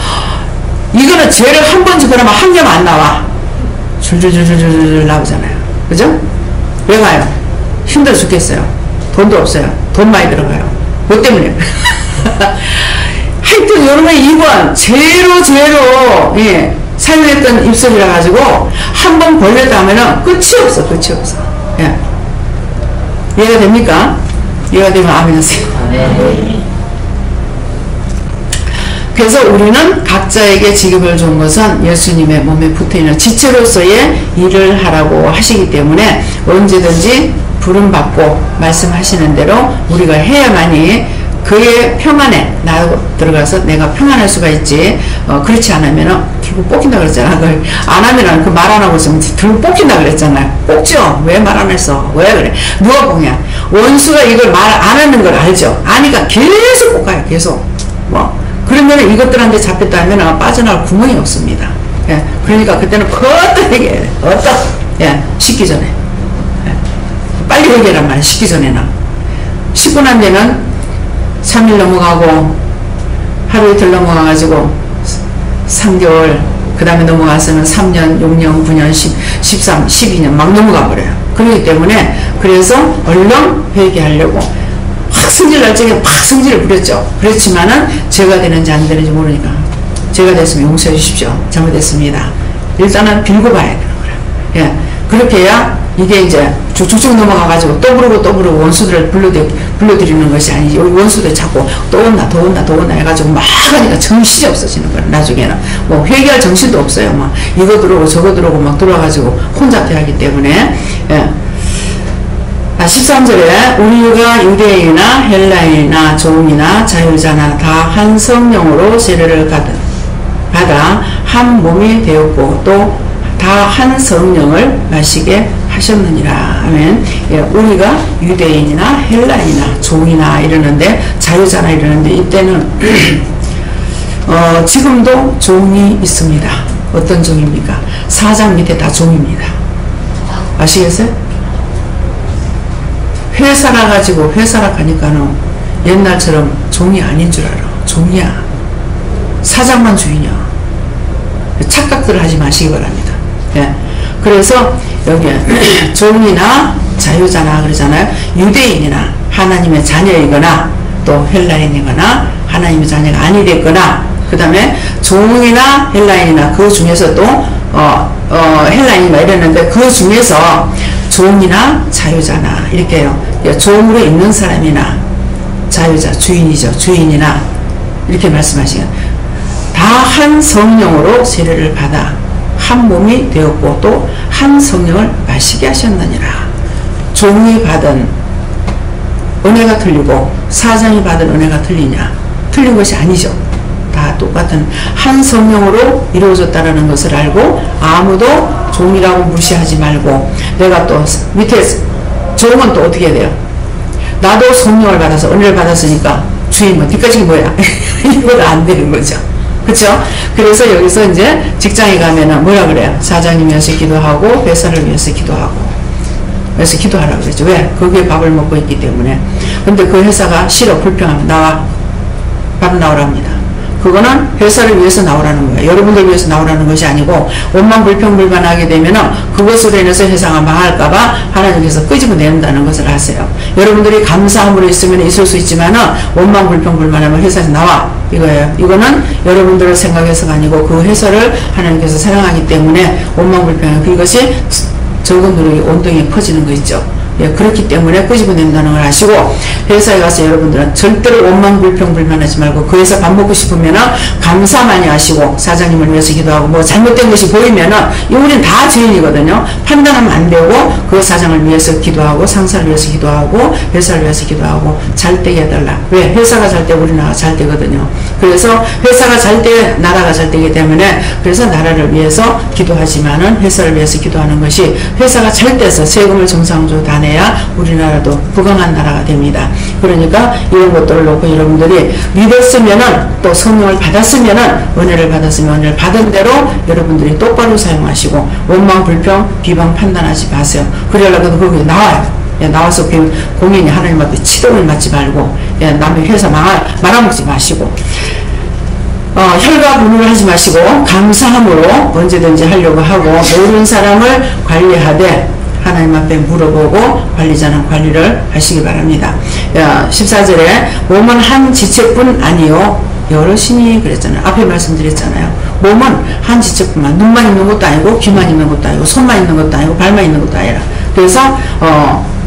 이거는 죄를 한 번 지거나 한 개만 안 나와. 줄줄줄줄줄 나오잖아요. 그죠? 왜 가요? 힘들어 죽겠어요. 돈도 없어요. 돈 많이 들어가요. 뭐 때문에? 하여튼 여러분 이번 죄로 예, 사용했던 입술이라 가지고 한 번 벌렸다 하면은 끝이 없어. 끝이 없어. 예. 이해가 됩니까? 이해가 되면 아멘 하세요. 그래서 우리는 각자에게 직업을 준 것은 예수님의 몸에 붙어있는 지체로서의 일을 하라고 하시기 때문에 언제든지 부름받고 말씀하시는 대로 우리가 해야만이 그의 평안에 나 들어가서 내가 평안할 수가 있지. 그렇지 않으면 결국 뽑힌다 그랬잖아. 안 하면 그 말 안 하고 있으면 결국 뽑힌다 그랬잖아요. 뽑죠. 왜 말 안 했어? 왜 그래? 누가 뽑냐? 원수가 이걸 말 안 하는 걸 알죠. 아니까 계속 뽑아요. 계속. 뭐 그러면 이것들한테 잡혔다 하면 빠져나갈 구멍이 없습니다. 예. 그러니까 그때는 그것도 얘기해야 돼. 예. 씻기 전에. 예. 빨리 얘기하란 말이야. 씻기 전에는. 씻고 난 데는 3일 넘어가고 하루 이틀 넘어가가지고 3개월 그 다음에 넘어가서는 3년, 6년, 9년, 13, 12년 막 넘어가 버려요. 그렇기 때문에 그래서 얼른 회개하려고 확 성질 날 적에 팍 성질을 부렸죠. 그렇지만은 죄가 되는지 안 되는지 모르니까 죄가 됐으면 용서해 주십시오. 잘못했습니다. 일단은 빌고 봐야 되는 거라. 예. 그렇게 해야 이게 이제 쭉쭉 넘어가가지고 또 부르고 원수들을 불러들이는 것이 아니지. 원수들 자꾸 또 온나 해가지고 막 하니까 정신이 없어지는 거야. 나중에는 뭐 회개할 정신도 없어요. 막 이거 들어오고 저거 들어오고 막 들어와가지고 혼잡해 하기 때문에. 예. 13절에 우리가 유대인이나 헬라인이나 종이나 자유자나 다 한 성령으로 세례를 받아 한 몸이 되었고 또 다 한 성령을 마시게 하셨느니라. 아멘. 예, 우리가 유대인이나 헬라인이나 종이나 이러는데 자유자나 이러는데 이때는 지금도 종이 있습니다. 어떤 종입니까? 사장 밑에 다 종입니다. 아시겠어요? 회사라 가지고 회사라 가니까는 옛날처럼 종이 아닌 줄 알아. 종이야. 사장만 주인이야. 착각들을 하지 마시기 바랍니다. 예. 그래서 여기 종이나 자유자나 그러잖아요. 유대인이나 하나님의 자녀이거나 또 헬라인이거나 하나님의 자녀가 아니 됐거나 그 다음에 종이나 헬라인이나 그 중에서도 헬라인이나 이랬는데 그 중에서 종이나 자유자나 이렇게 해요. 종으로 있는 사람이나 자유자 주인이죠. 주인이나 이렇게 말씀하시면 다 한 성령으로 세례를 받아 한 몸이 되었고 또 한 성령을 마시게 하셨느니라. 종이 받은 은혜가 틀리고 사장이 받은 은혜가 틀리냐? 틀린 것이 아니죠. 다 똑같은 한 성령으로 이루어졌다는 것을 알고 아무도 종이라고 무시하지 말고 내가 또 밑에 종은 또 어떻게 해야 돼요? 나도 성령을 받아서 은혜를 받았으니까 주인 뭐 뒷가지가 뭐야? 이건 안 되는 거죠. 그렇죠? 그래서 여기서 이제 직장에 가면은 뭐라 그래요? 사장님 위해서 기도하고 회사를 위해서 기도하고 그래서 기도하라고 그랬죠. 왜? 거기에 밥을 먹고 있기 때문에. 근데 그 회사가 싫어 불평하면 나와. 밥 나오랍니다. 그거는 회사를 위해서 나오라는 거예요. 여러분들 위해서 나오라는 것이 아니고 원망 불평불만하게 되면은 그것으로 인해서 회사가 망할까봐 하나님께서 끄집어낸다는 것을 아세요. 여러분들이 감사함으로 있으면 있을 수 있지만은 원망 불평불만하면 회사에서 나와 이거예요. 이거는 여러분들을 생각해서가 아니고 그 회사를 하나님께서 사랑하기 때문에 원망 불평 그것이 적은 누룩이 온통에 퍼지는 거 있죠. 예, 그렇기 때문에 끄집어낸다는 걸 아시고, 회사에 가서 여러분들은 절대로 원망, 불평, 불만하지 말고, 그 회사 밥 먹고 싶으면은 감사 많이 하시고, 사장님을 위해서 기도하고, 뭐 잘못된 것이 보이면은, 우리는 다 죄인이거든요. 판단하면 안 되고, 그 사장을 위해서 기도하고, 상사를 위해서 기도하고, 회사를 위해서 기도하고, 잘 되게 해달라. 왜? 회사가 잘 때 우리나라가 잘 되거든요. 그래서 회사가 잘 때 나라가 잘 되기 때문에, 그래서 나라를 위해서 기도하지만은 회사를 위해서 기도하는 것이, 회사가 잘 돼서 세금을 정상적으로 다 내야 우리나라도 부강한 나라가 됩니다. 그러니까 이런 것들을 놓고 여러분들이 믿었으면은, 또 성령을 받았으면은, 은혜를 받았으면 은혜를 받은 대로 여러분들이 똑바로 사용하시고, 원망, 불평, 비방, 판단하지 마세요. 그러려고 거기 나와요. 예, 나와서 그 공연이 하나님 앞에 치동을 맞지 말고, 예, 남의 회사 말아먹지 마시고, 혈과 분노를 하지 마시고, 감사함으로 언제든지 하려고 하고, 모르는 사람을 관리하되, 하나님 앞에 물어보고 관리자는 관리를 하시기 바랍니다. 14절에 몸은 한 지체뿐 아니요 여럿이니 그랬잖아요. 앞에 말씀드렸잖아요. 몸은 한 지체뿐만, 눈만 있는 것도 아니고, 귀만 있는 것도 아니고, 손만 있는 것도 아니고, 발만 있는 것도 아니라, 그래서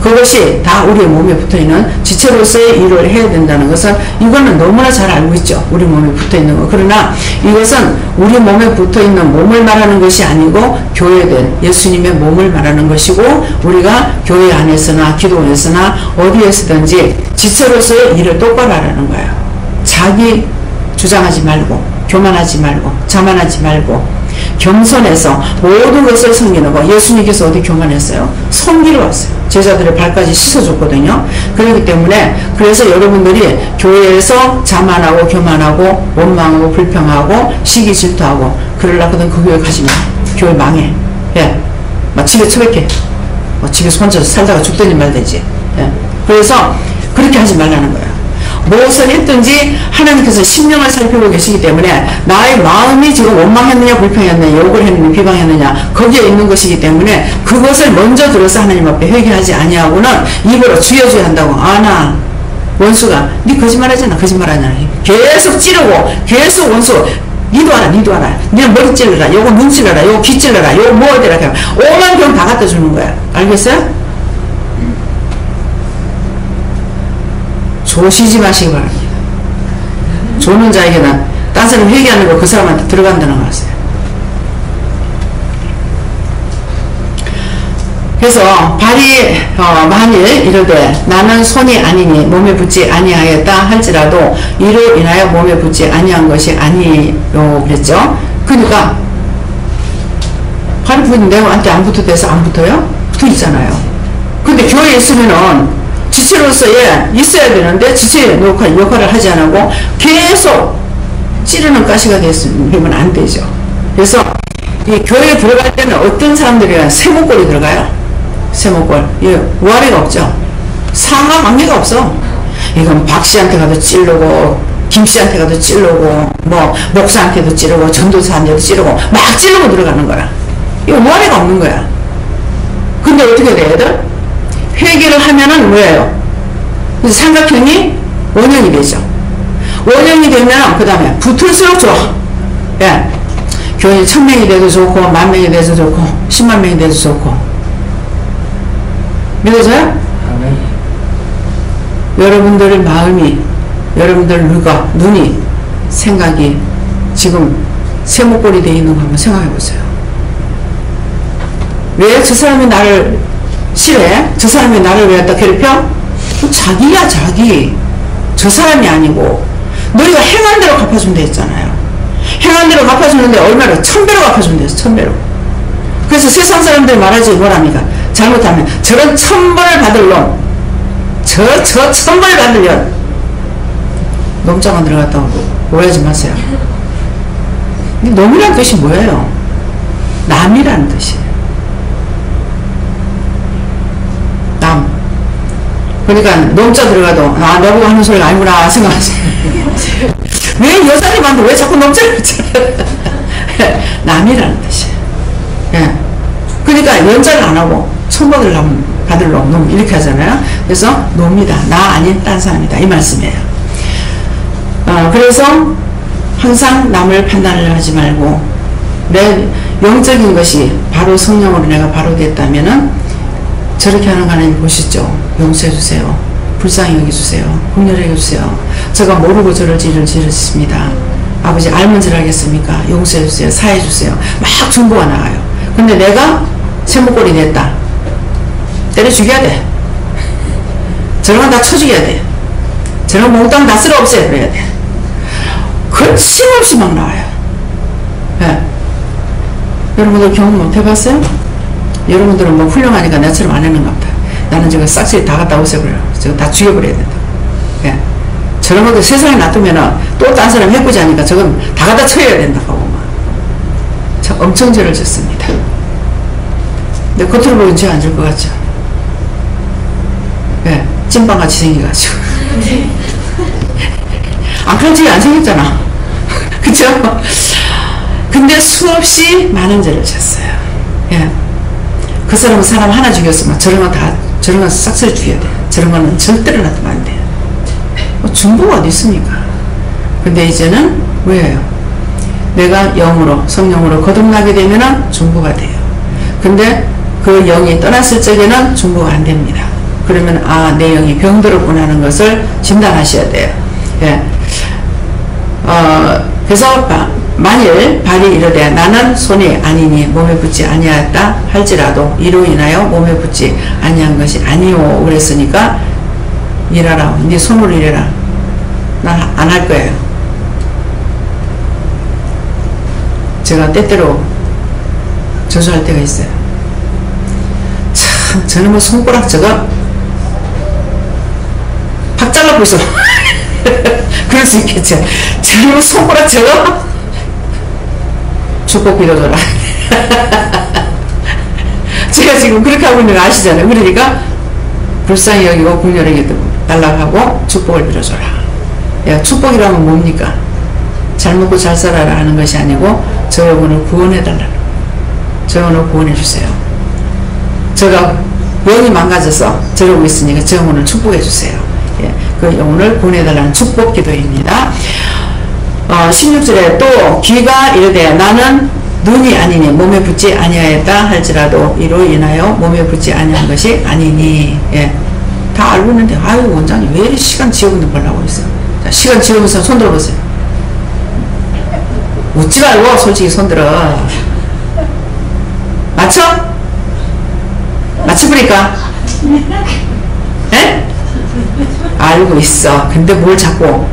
그것이 다 우리의 몸에 붙어있는 지체로서의 일을 해야 된다는 것은, 이거는 너무나 잘 알고 있죠. 우리 몸에 붙어있는 거. 그러나 이것은 우리 몸에 붙어있는 몸을 말하는 것이 아니고, 교회된 예수님의 몸을 말하는 것이고, 우리가 교회 안에서나 기도원에서나 어디에서든지 지체로서의 일을 똑바로 하라는 거예요. 자기 주장하지 말고, 교만하지 말고, 자만하지 말고, 겸손해서 모든 것을 섬기는 거. 예수님께서 어디 교만했어요? 섬기러 왔어요. 제자들의 발까지 씻어줬거든요. 그렇기 때문에, 그래서 여러분들이 교회에서 자만하고 교만하고 원망하고 불평하고 시기 질투하고 그러려거든 그 교회 가지 마. 교회 망해. 예, 막 집에 처박혀. 집에서 혼자 살다가 죽든지 말든지. 예. 그래서 그렇게 하지 말라는 거예요. 무엇을 했든지 하나님께서 심령을 살피고 계시기 때문에, 나의 마음이 지금 원망했느냐 불평했느냐 욕을 했느냐 비방했느냐 거기에 있는 것이기 때문에, 그것을 먼저 들어서 하나님 앞에 회개하지 아니하고는 입으로 주여주여 한다고, 나 원수가 니 거짓말하잖아 거짓말하잖아 계속 찌르고, 계속 원수 니도 알아 니도 알아, 니는 머리 찔러라, 요거 눈 찔러라, 요거 귀 찔러라, 요거 뭐 어디라 해라, 오만 병 다 갖다 주는 거야. 알겠어요? 조시지 마시기 바랍니다. 조는 자에게는 딴 사람 회개하는 거 그 사람한테 들어간다는 거 아세요? 그래서 발이 만일 이르되 나는 손이 아니니 몸에 붙지 아니하였다 할지라도 이로 인하여 몸에 붙지 아니한 것이 아니요 그랬죠. 그러니까 발이 붙는데 나한테 안 붙어도 돼서 안 붙어요? 붙어 있잖아요. 근데 교회에 있으면은 지체로서의 있어야 되는데 지체 역할을 하지 않고 계속 찌르는 가시가 되면 안 되죠. 그래서 이 교회에 들어갈 때는 어떤 사람들이 세목골이 들어가요. 세목골. 예, 우아래가 없죠. 상하 관계가 없어. 이건 박씨한테 가도 찌르고 김씨한테 가도 찌르고 뭐 목사한테도 찌르고 전도사한테도 찌르고 막 찌르고 들어가는 거야. 이거 우아래가 없는 거야. 근데 어떻게 돼 애들? 회개를 하면은 뭐예요? 그래서 삼각형이 원형이 되죠. 원형이 되면 그 다음에 붙을수록 좋아. 예. 교회 1000명이 돼도 좋고 10,000명이 돼도 좋고 10만 명이 돼도 좋고. 믿어져요? 여러분들의 마음이, 여러분들 눈이, 생각이 지금 세목골이 되어 있는 거 한번 생각해 보세요. 왜 저 사람이 나를 싫어해? 저 사람이 나를 왜 갖다 괴롭혀? 자기야 자기. 저 사람이 아니고 너희가 행한 대로 갚아주면 되잖아요. 행한 대로 갚아주는데 얼마로? 1000배로 갚아주면 돼요. 1000배로. 그래서 세상 사람들이 말하지 뭐랍니까? 잘못하면 저런 1000번을 받을 놈, 저 1000번을 받을 년, 놈자만 들어갔다고 오해하지 마세요. 놈이란 뜻이 뭐예요? 남이라는 뜻이에요. 남. 그러니까 놈자 들어가도 너보고 하는 소리가 아니구나 생각하지. 왜 여자님한테 왜 자꾸 놈자를 붙여? 남이라는 뜻이에요. 예. 그러니까 연자를 안 하고 1000번을 받을 놈 이렇게 하잖아요. 그래서 놈이다. 나 아닌 딴 사람이다. 이 말씀이에요. 그래서 항상 남을 판단을 하지 말고 내 영적인 것이 바로 성령으로 내가 바로 됐다면은 저렇게 하는 하나님 보시죠. 용서해 주세요. 불쌍히 여겨주세요. 긍휼히 여겨주세요. 제가 모르고 저를 지르셨습니다. 아버지 알면 저러겠습니까? 용서해 주세요. 사해 주세요. 막 중보가 나와요. 근데 내가 세목골이 됐다. 때려 죽여야 돼. 저런 건 다 쳐 죽여야 돼. 저런 몽땅 다 쓸어 없애야 돼. 거침없이 막 나와요. 네. 여러분들 경험 못 해봤어요? 여러분들은 뭐 훌륭하니까 나처럼 안 했는가 보다. 나는 저거 싹쓸이 다 갖다 없애버려요. 저거 다 죽여버려야 된다. 예. 저런 것도 세상에 놔두면은 또 딴 사람 해보지 않으니까 저건 다 갖다 쳐야 된다고 막. 저 엄청 죄를 졌습니다. 근데 겉으로 보기엔 죄 안 질 것 같죠? 예. 찐빵같이 생겨가지고. 아, 그런 죄 안 생겼잖아. 그쵸? 근데 수없이 많은 죄를 졌어요. 예. 그 사람은 사람 하나 죽였으면 저런 건 싹쓸이 죽여야 돼. 저런 거는 절대로 놔두면 안 돼요. 뭐 중보가 어디 있습니까? 근데 이제는 왜요? 내가 영으로, 성령으로 거듭나게 되면은 중보가 돼요. 근데 그 영이 떠났을 적에는 중보가 안 됩니다. 그러면, 아, 내 영이 병들었구나 하는 것을 진단하셔야 돼요. 예. 그래서, 만일 발이 이르되 나는 손이 아니니 몸에 붙지 아니하였다 할지라도 이로 인하여 몸에 붙지 아니한 것이 아니오 그랬으니까 일하라. 네 손으로 일해라. 난 안 할 거예요. 제가 때때로 저주할 때가 있어요. 참 저는 뭐 손가락 저거 팍 잘라고 있어. 그럴 수 있겠죠. 저는 뭐 손가락 저거 축복 빌어줘라. 제가 지금 그렇게 하고 있는 거 아시잖아요. 그러니까 불쌍히 여기고 긍휼히 달라고 하고 축복을 빌어줘라. 야, 축복이라면 뭡니까? 잘 먹고 잘 살아라 하는 것이 아니고 저 영혼을 구원해달라는 거예요. 저 영혼을 구원해주세요. 제가 영이 망가져서 저러고 있으니까 저 영혼을 축복해주세요. 예, 그 영혼을 구원해달라는 축복 기도입니다. 16절에 또 귀가 이르되 나는 눈이 아니니 몸에 붙지 아니하였다 할지라도 이로 인하여 몸에 붙지 아니한 것이 아니니. 예. 다 알고 있는데 아유 원장님 왜 이렇게 시간 지어보는 걸 하고 있어요. 자, 시간 지어보세요. 손 들어보세요. 웃지 말고 솔직히 손 들어. 맞춰? 맞춰보니까? 예? 알고 있어. 근데 뭘 자꾸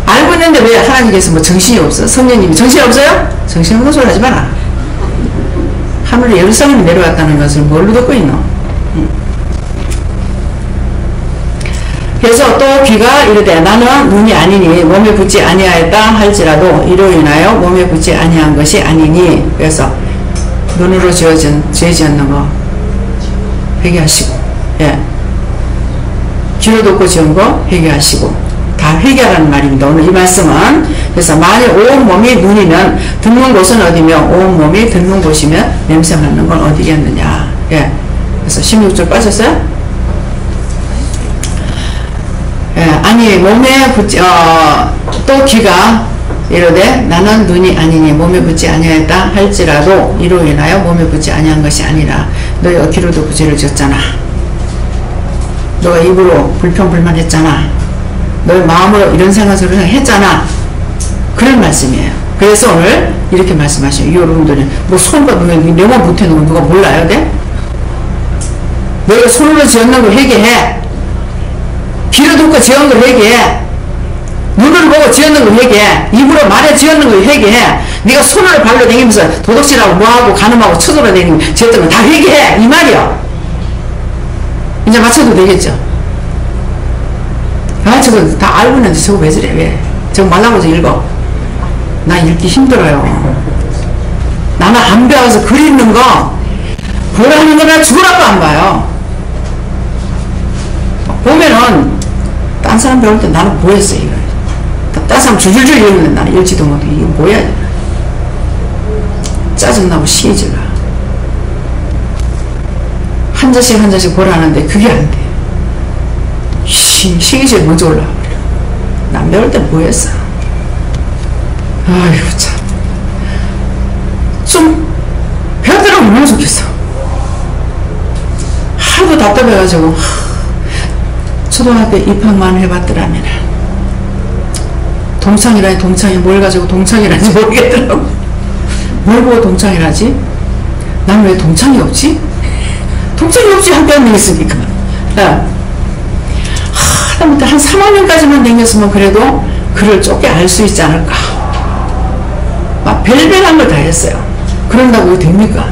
알고 있는데 왜 하나님께서 뭐 정신이 없어? 성령님이 정신이 없어요? 정신 없는 소리 하지 마라. 하늘에 예루살렘이 내려왔다는 것을 뭘로 듣고 있노? 그래서 또 귀가 이르되 나는 눈이 아니니 몸에 붙지 아니하였다 할지라도 이로 인하여 몸에 붙지 아니한 것이 아니니. 그래서 눈으로 죄 지었는 거 회개하시고, 예. 귀로 듣고 지은 거 회개하시고. 다 회개하라는 말입니다. 오늘 이 말씀은. 그래서 만일 온 몸이 눈이면 듣는 곳은 어디며 온 몸이 듣는 곳이면 냄새 맡는 건 어디겠느냐. 예. 그래서 16절 빠졌어요? 예. 아니 몸에 붙지 또 귀가 이르되 나는 눈이 아니니 몸에 붙지 아니하였다 할지라도 이로 인하여 몸에 붙지 아니한 것이 아니라 너희 귀로 듣고 죄를 지었잖아. 너가 입으로 불평불만했잖아. 너의 마음으로 이런 생각 저런 생각 했잖아. 그런 말씀이에요. 그래서 오늘 이렇게 말씀하셔요. 여러분들이 뭐 손과 내만 못해놓으면 누가 몰라요? 네? 너가 손으로 지었는 걸 회개해. 귀로 듣고 지은 걸 회개해. 눈을 보고 지었는 걸 회개해. 입으로 말해 지었는 걸 회개해. 네가 손으로 발로 다니면서 도둑질하고 뭐하고 간음하고 쳐돌아다니면 지었던 걸 다 회개해. 이 말이요. 이제 맞춰도 되겠죠? 아, 저거 다 알고 있는데 저거 왜 저래, 왜? 저거 말라고 저 읽어. 나 읽기 힘들어요. 나는 안 배워서 글 읽는 거, 글 하는 거나 죽으라고 안 봐요. 보면은, 딴 사람 배울 때 나는 뭐 했어, 이거. 딴 사람 줄줄줄 읽는데 나는 읽지도 못해. 이거 뭐야, 이거. 짜증나고 시기질러. 한 자씩 한 자씩 보라는데 그게 안 돼. 시기질 먼저 올라와 버려. 남 배울 때 뭐 했어? 아이고 참. 좀 배우더라면 얼마나 좋겠어. 너무 답답해가지고 초등학교 입학만 해봤더라면 동창이라니 동창이 뭘 가지고 동창이라는지 모르겠더라고. 뭘 보고 동창이라지? 난 왜 동창이 없지? 동창이 없지 학교 한 명 있으니까. 하다못해 한 3학년까지만 다녔으면 그래도 그를 좁게 알 수 있지 않을까. 막 별별한 걸 다 했어요. 그런다고 됩니까?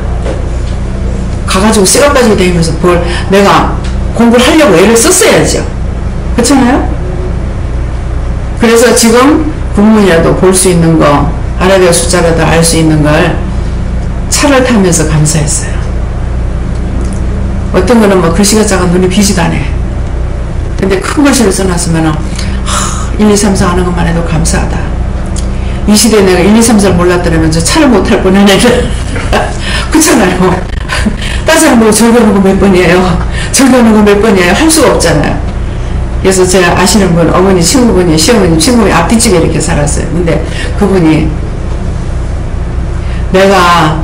가가지고 시간 가지고 다니면서 뭘 내가 공부를 하려고 애를 썼어야죠. 그렇잖아요? 그래서 지금 국문이라도 볼 수 있는 거, 아라비아 숫자라도 알 수 있는 걸 차를 타면서 감사했어요. 어떤 거는 뭐 글씨가 작아 눈이 비지도 않아. 근데 큰 글씨를 써놨으면 1, 2, 3, 4 하는 것만 해도 감사하다. 이 시대에 내가 1, 2, 3, 4를 몰랐더라면 저 차를 못 탈 뻔하네. 그렇잖아요. 따지면 뭐 절거는 거 몇 번이에요? 절거는 거 몇 번이에요? 할 수가 없잖아요. 그래서 제가 아시는 분, 어머니 친구분이, 시어머니 친구분이 앞뒤집에 이렇게 살았어요. 근데 그분이 내가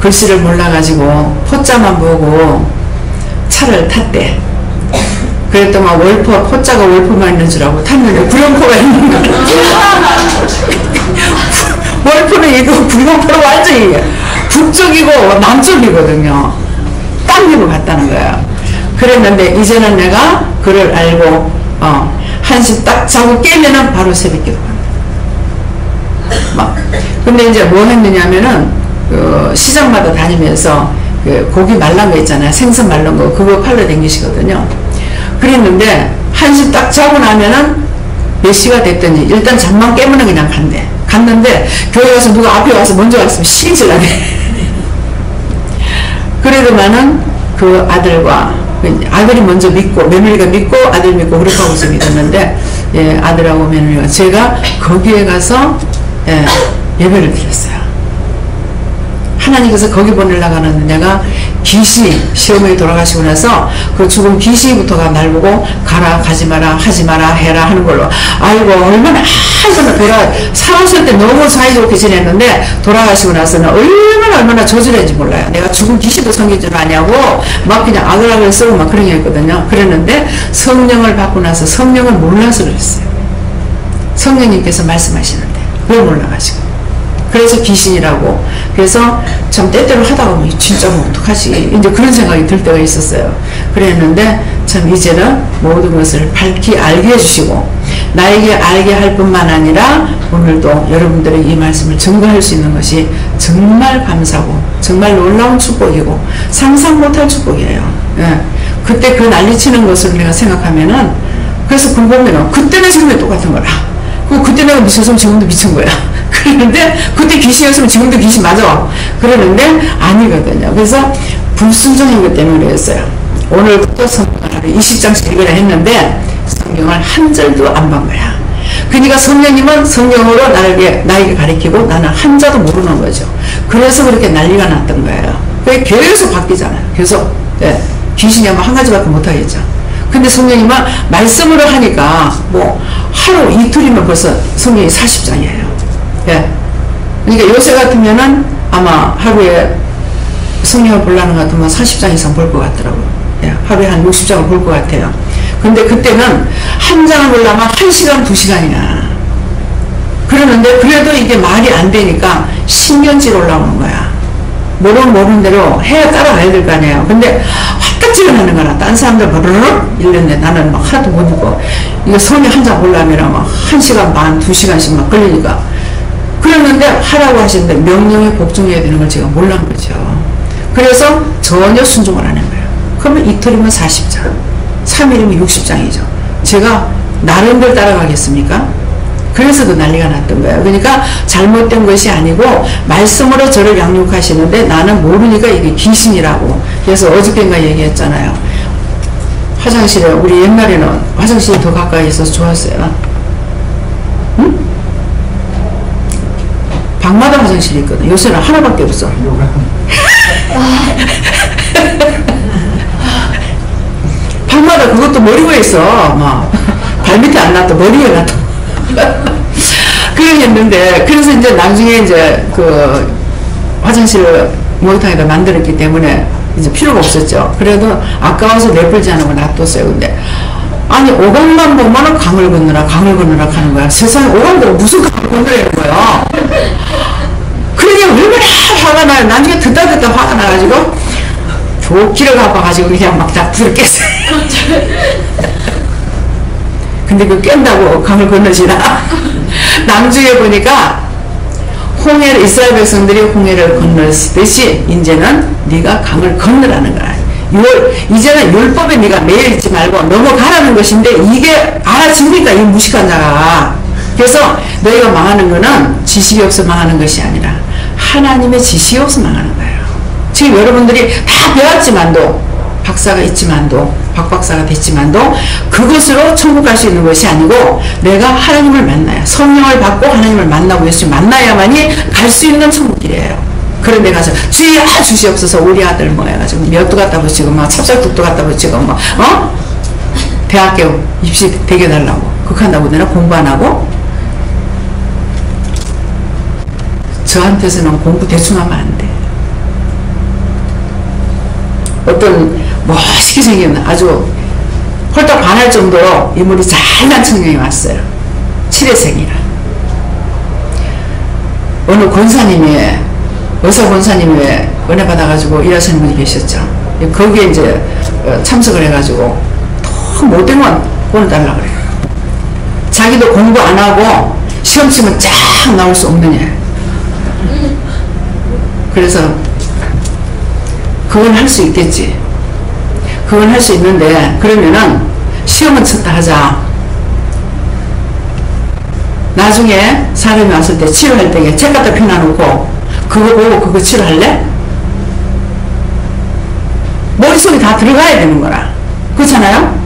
글씨를 몰라가지고 포자만 보고 차를 탔대. 그랬더만 월포, 포자가 월포만 있는 줄 알고 탔는데 구룡포가 있는 거야. 월포는 이거 구룡포로 완전히 북쪽이고 남쪽이거든요. 땅으로 갔다는 거야. 그랬는데 이제는 내가 그를 알고 한시 딱 자고 깨면은 바로 새벽기도 간다. 근데 이제 뭐 했느냐면은 그 시장마다 다니면서 그 고기 말란 거 있잖아요. 생선 말란 거 그거 팔러 다니시거든요. 그랬는데 한시 딱 자고 나면은 몇 시가 됐든지 일단 잠만 깨면은 그냥 간대. 갔는데 교회 가서 누가 앞에 와서 먼저 왔으면 시기질 나네. 그래도만은 그 아들이 먼저 믿고 며느리가 믿고 아들 믿고 그렇게 하고 있어 믿었는데 아들하고 며느리가 제가 거기에 가서 예배를 드렸어요. 하나님께서 거기 보내려고 하는 내가 귀신이 시어머니 돌아가시고 나서 그 죽은 귀신부터가 날 보고 가라 가지 마라 하지 마라 해라 하는 걸로 아이고 얼마나 배가 살았을 때 너무 사이좋게 지냈는데 돌아가시고 나서는 얼마나 저질했는지 몰라요. 내가 죽은 귀신도 섬긴 줄 아냐고 막 그냥 아글아글 쓰고 막 그런 게 있거든요. 그랬는데 성령을 받고 나서 성령을 몰라서 그랬어요. 성령님께서 말씀하시는데 그걸 몰라가지고 그래서 귀신이라고. 그래서 참 때때로 하다가 보면 진짜 뭐 어떡하지 이제 그런 생각이 들 때가 있었어요. 그랬는데 참 이제는 모든 것을 밝히 알게 해주시고 나에게 알게 할 뿐만 아니라 오늘도 여러분들의 이 말씀을 증거할 수 있는 것이 정말 감사하고 정말 놀라운 축복이고 상상 못할 축복이에요. 그때 그 난리치는 것을 내가 생각하면은 그래서 궁금해요. 그때는 지금이 똑같은 거라. 그때 내가 미쳤으면 지금도 미친 거야. 그런데 그때 귀신이었으면 지금도 귀신 맞아. 그러는데 아니거든요. 그래서 불순종인 것 때문에 그랬어요. 오늘부터 성경을 하루 20장씩 읽으라 했는데 성경을 한 절도 안 본 거야. 그러니까 성령님은 성령으로 나에게 가르치고 나는 한자도 모르는 거죠. 그래서 그렇게 난리가 났던 거예요. 그게 계속 바뀌잖아요. 계속 귀신이 아마 한 가지밖에 못하겠죠. 근데 성령님은 말씀으로 하니까 뭐 하루 이틀이면 벌써 성경이 40장이에요. 그러니까 요새 같으면은 아마 하루에 성경을 보려는 것 같으면 40장 이상 볼 것 같더라고요. 하루에 한 60장을 볼 것 같아요. 근데 그때는 한 장을 보려면 1시간, 2시간이야. 그러는데 그래도 이게 말이 안 되니까 신경질 올라오는 거야. 모르는 대로 해야 따라가야 될 거 아니에요. 근데 화딱지가 나는 거라. 딴 사람들 버르륵 이랬는데 나는 막 하나도 못 읽고 이거 성경 한 장 보려면 막 1시간 반, 2시간씩 막 걸리니까. 그랬는데 하라고 하시는데 명령에 복종해야 되는 걸 제가 몰란 거죠. 그래서 전혀 순종을 안 한 거예요. 그러면 이틀이면 40장, 3일이면 60장이죠. 제가 나름대로 따라가겠습니까? 그래서 그 난리가 났던 거예요. 그러니까 잘못된 것이 아니고 말씀으로 저를 양육하시는데 나는 모르니까 이게 귀신이라고. 그래서 어저께인가 얘기했잖아요. 화장실에 우리 옛날에는 화장실이 더 가까이 있어서 좋았어요. 응? 방마다 화장실이 있거든. 요새는 하나밖에 없어. 방마다 그것도 머리 위에 있어. 막 발밑에 안 놔둬. 머리 위에 놔둬. 그랬는데 그래서 이제 나중에 이제 그 화장실을 목욕탕에다 만들었기 때문에 이제 필요가 없었죠. 그래도 아까워서 내버리지 않고 놔뒀어요. 근데 아니 오강만 보면은 강을 건너라 하는 거야. 세상에 오강도 무슨 강을 건너라는 거야. 그러니 얼마나 화가 나요. 나중에 듣다 화가 나가지고 조끼를 가봐가지고 그냥 막 다 불을 깼어요. 근데 그 깬다고 강을 건너지나? 나중에 보니까 이스라엘 백성들이 홍해를 건너듯이 이제는 네가 강을 건너라는 거야. 이제는 율법에 네가 매여있지 말고 넘어가라는 것인데 이게 알아지니까 이 무식한 자가. 그래서 너희가 망하는 거는 지식이 없어 망하는 것이 아니라 하나님의 지식이 없어 망하는 거예요. 지금 여러분들이 다 배웠지만도 박사가 있지만도 박박사가 됐지만도 그것으로 천국 갈 수 있는 것이 아니고 내가 하나님을 만나야 성령을 받고 하나님을 만나고 예수 만나야만이 갈 수 있는 천국이래요. 그런데 가서 주여 주시옵소서 우리 아들 뭐 해가지고 몇도 갖다 붙이고 막 찹쌀국도 갖다 붙이고 뭐 대학교 입시 되게 달라고 그렇게한다고 내가 공부 안 하고. 저한테서는 공부 대충 하면 안 돼. 어떤 멋있게 생긴 아주 홀딱 반할 정도로 인물이 잘난 청년이 왔어요. 7회생이라. 어느 권사님이 의사 권사님이 은혜 받아가지고 일하시는 분이 계셨죠. 거기에 이제 참석을 해가지고 더 못된 건 보내달라 그래요. 자기도 공부 안 하고 시험 치면 쫙 나올 수 없느냐. 그래서 그건 할 수 있겠지. 그건 할 수 있는데 그러면은 시험은 쳤다 하자. 나중에 사람이 왔을 때 치료할 때 책 갖다 펴놔놓고 그거 보고 그거 치료할래? 머릿속에 다 들어가야 되는 거라. 그렇잖아요?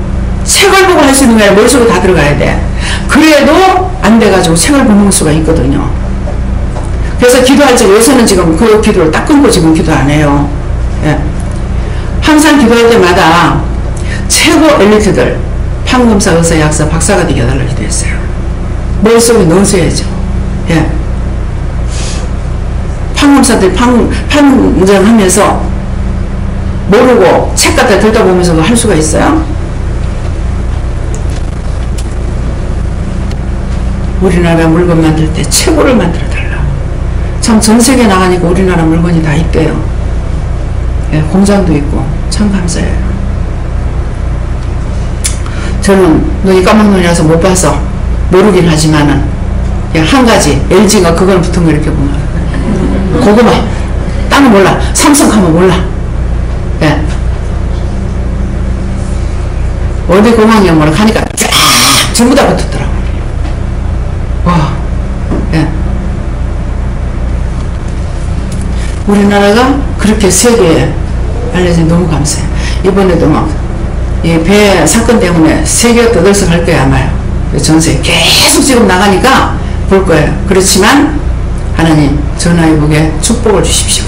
책을 보고 할 수 있는 게 아니라 머릿속에 다 들어가야 돼. 그래도 안 돼가지고 책을 보는 수가 있거든요. 그래서 기도할 때 요새는 지금 그 기도를 딱 끊고 지금 기도 안 해요. 예. 항상 기도할 때마다 최고 엘리트들 판검사, 의사, 약사, 박사가 되게 해달라고 기도했어요. 머릿속에 넣으셔야죠. 예. 판검사들 판정하면서 모르고 책 갖다 들다 보면서 할 수가 있어요? 우리나라 물건 만들 때 최고를 만들어 달라. 참 전 세계 나가니까 우리나라 물건이 다 있대요. 예, 공장도 있고 참 감사해요. 저는 눈이 까막눈이라서 못 봐서 모르긴 하지만은 그냥 한 가지 LG가 그걸 붙은 거 이렇게 보면 고구마 딴 거 몰라. 삼성하면 몰라. 예. 어디 공항이야 뭐라 하니까 쫙 전부 다 붙었더라고. 와. 예. 우리나라가 그렇게 세계에 알려진 너무 감사해요. 이번에도 막 이 배 사건 때문에 세계가 떠들썩할 거야 아마요. 전세에 계속 지금 나가니까 볼 거예요. 그렇지만 하나님 전화위복에 축복을 주십시오.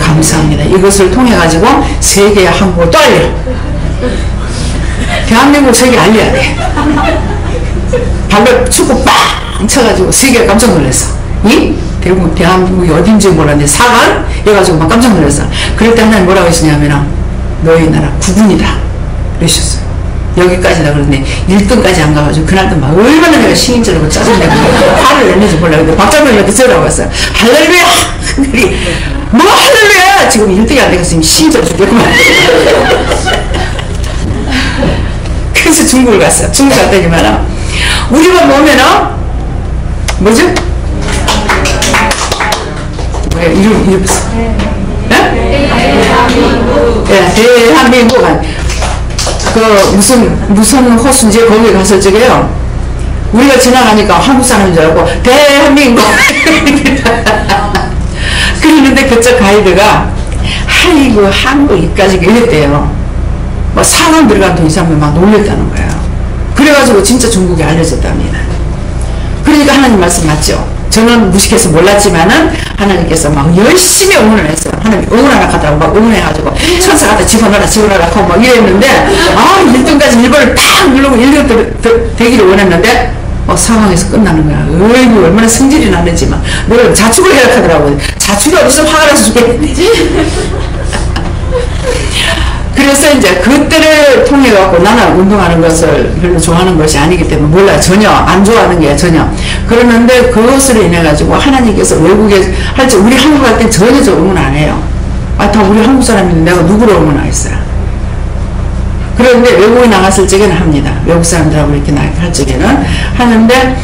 감사합니다. 이것을 통해 가지고 세계의 한국을 또 알려. 대한민국 세계 알려야 돼. 발로 축구 빵 쳐가지고 세계가 깜짝 놀랐어. 이? 대한민국이 어딘지 몰랐는데 사관? 이래가지고 막 깜짝 놀랐어. 그럴 때 하나님 뭐라고 하시냐면 너희 나라 국군이다 그러셨어요. 여기까지다. 그런데 1등까지 안 가가지고 그날도 막 얼마나 내가 신임절하고 짜증내고 화를 냈는지 몰라. 근데 박장로님한테 전화가 왔어요. 할렐루야! 뭐 할렐루야! 지금 1등이 안 되겠으면 신임절 주겠구만. 그래서 중국을 갔어요. 중국 갔더니만 우리만 보면은 뭐죠? 왜 이름 네, 대한민국 그 무슨 호수인지 거기 가서 저게요. 우리가 지나가니까 한국 사람인 줄 알고 대한민국 그러는데 그쪽 가이드가 아이고 한국 이까지 이랬대요. 뭐 상원 들어간 돈 이상면 막 놀랬다는 거예요. 그래가지고 진짜 중국에 알려졌답니다. 그러니까 하나님 말씀 맞죠? 저는 무식해서 몰랐지만은 하나님께서 막 열심히 응원을 했어요. 하나님 응원하라 하다고 막 응원해가지고 천사 갖다 집어넣어라 하고 막 이랬는데 1등까지 일본을 딱 누르고 1등 되기를 원했는데 상황에서 끝나는 거야. 어이구 얼마나 성질이 나는지 막 너를 자축을 해라 하더라고요. 자축이 어디서 화가 나서 죽겠는데 그래서 이제 그때를 통해 갖고 나는 운동하는 것을 별로 좋아하는 것이 아니기 때문에 몰라요. 전혀 안 좋아하는 게 전혀. 그러는데 그것으로 인해 가지고 하나님께서 외국에 할지 우리 한국 할 땐 전혀 저 응원 안 해요. 아, 다 우리 한국 사람인데 내가 누구를 응원하겠어요. 그런데 외국에 나갔을 적에는 합니다. 외국 사람들하고 이렇게 할 적에는 하는데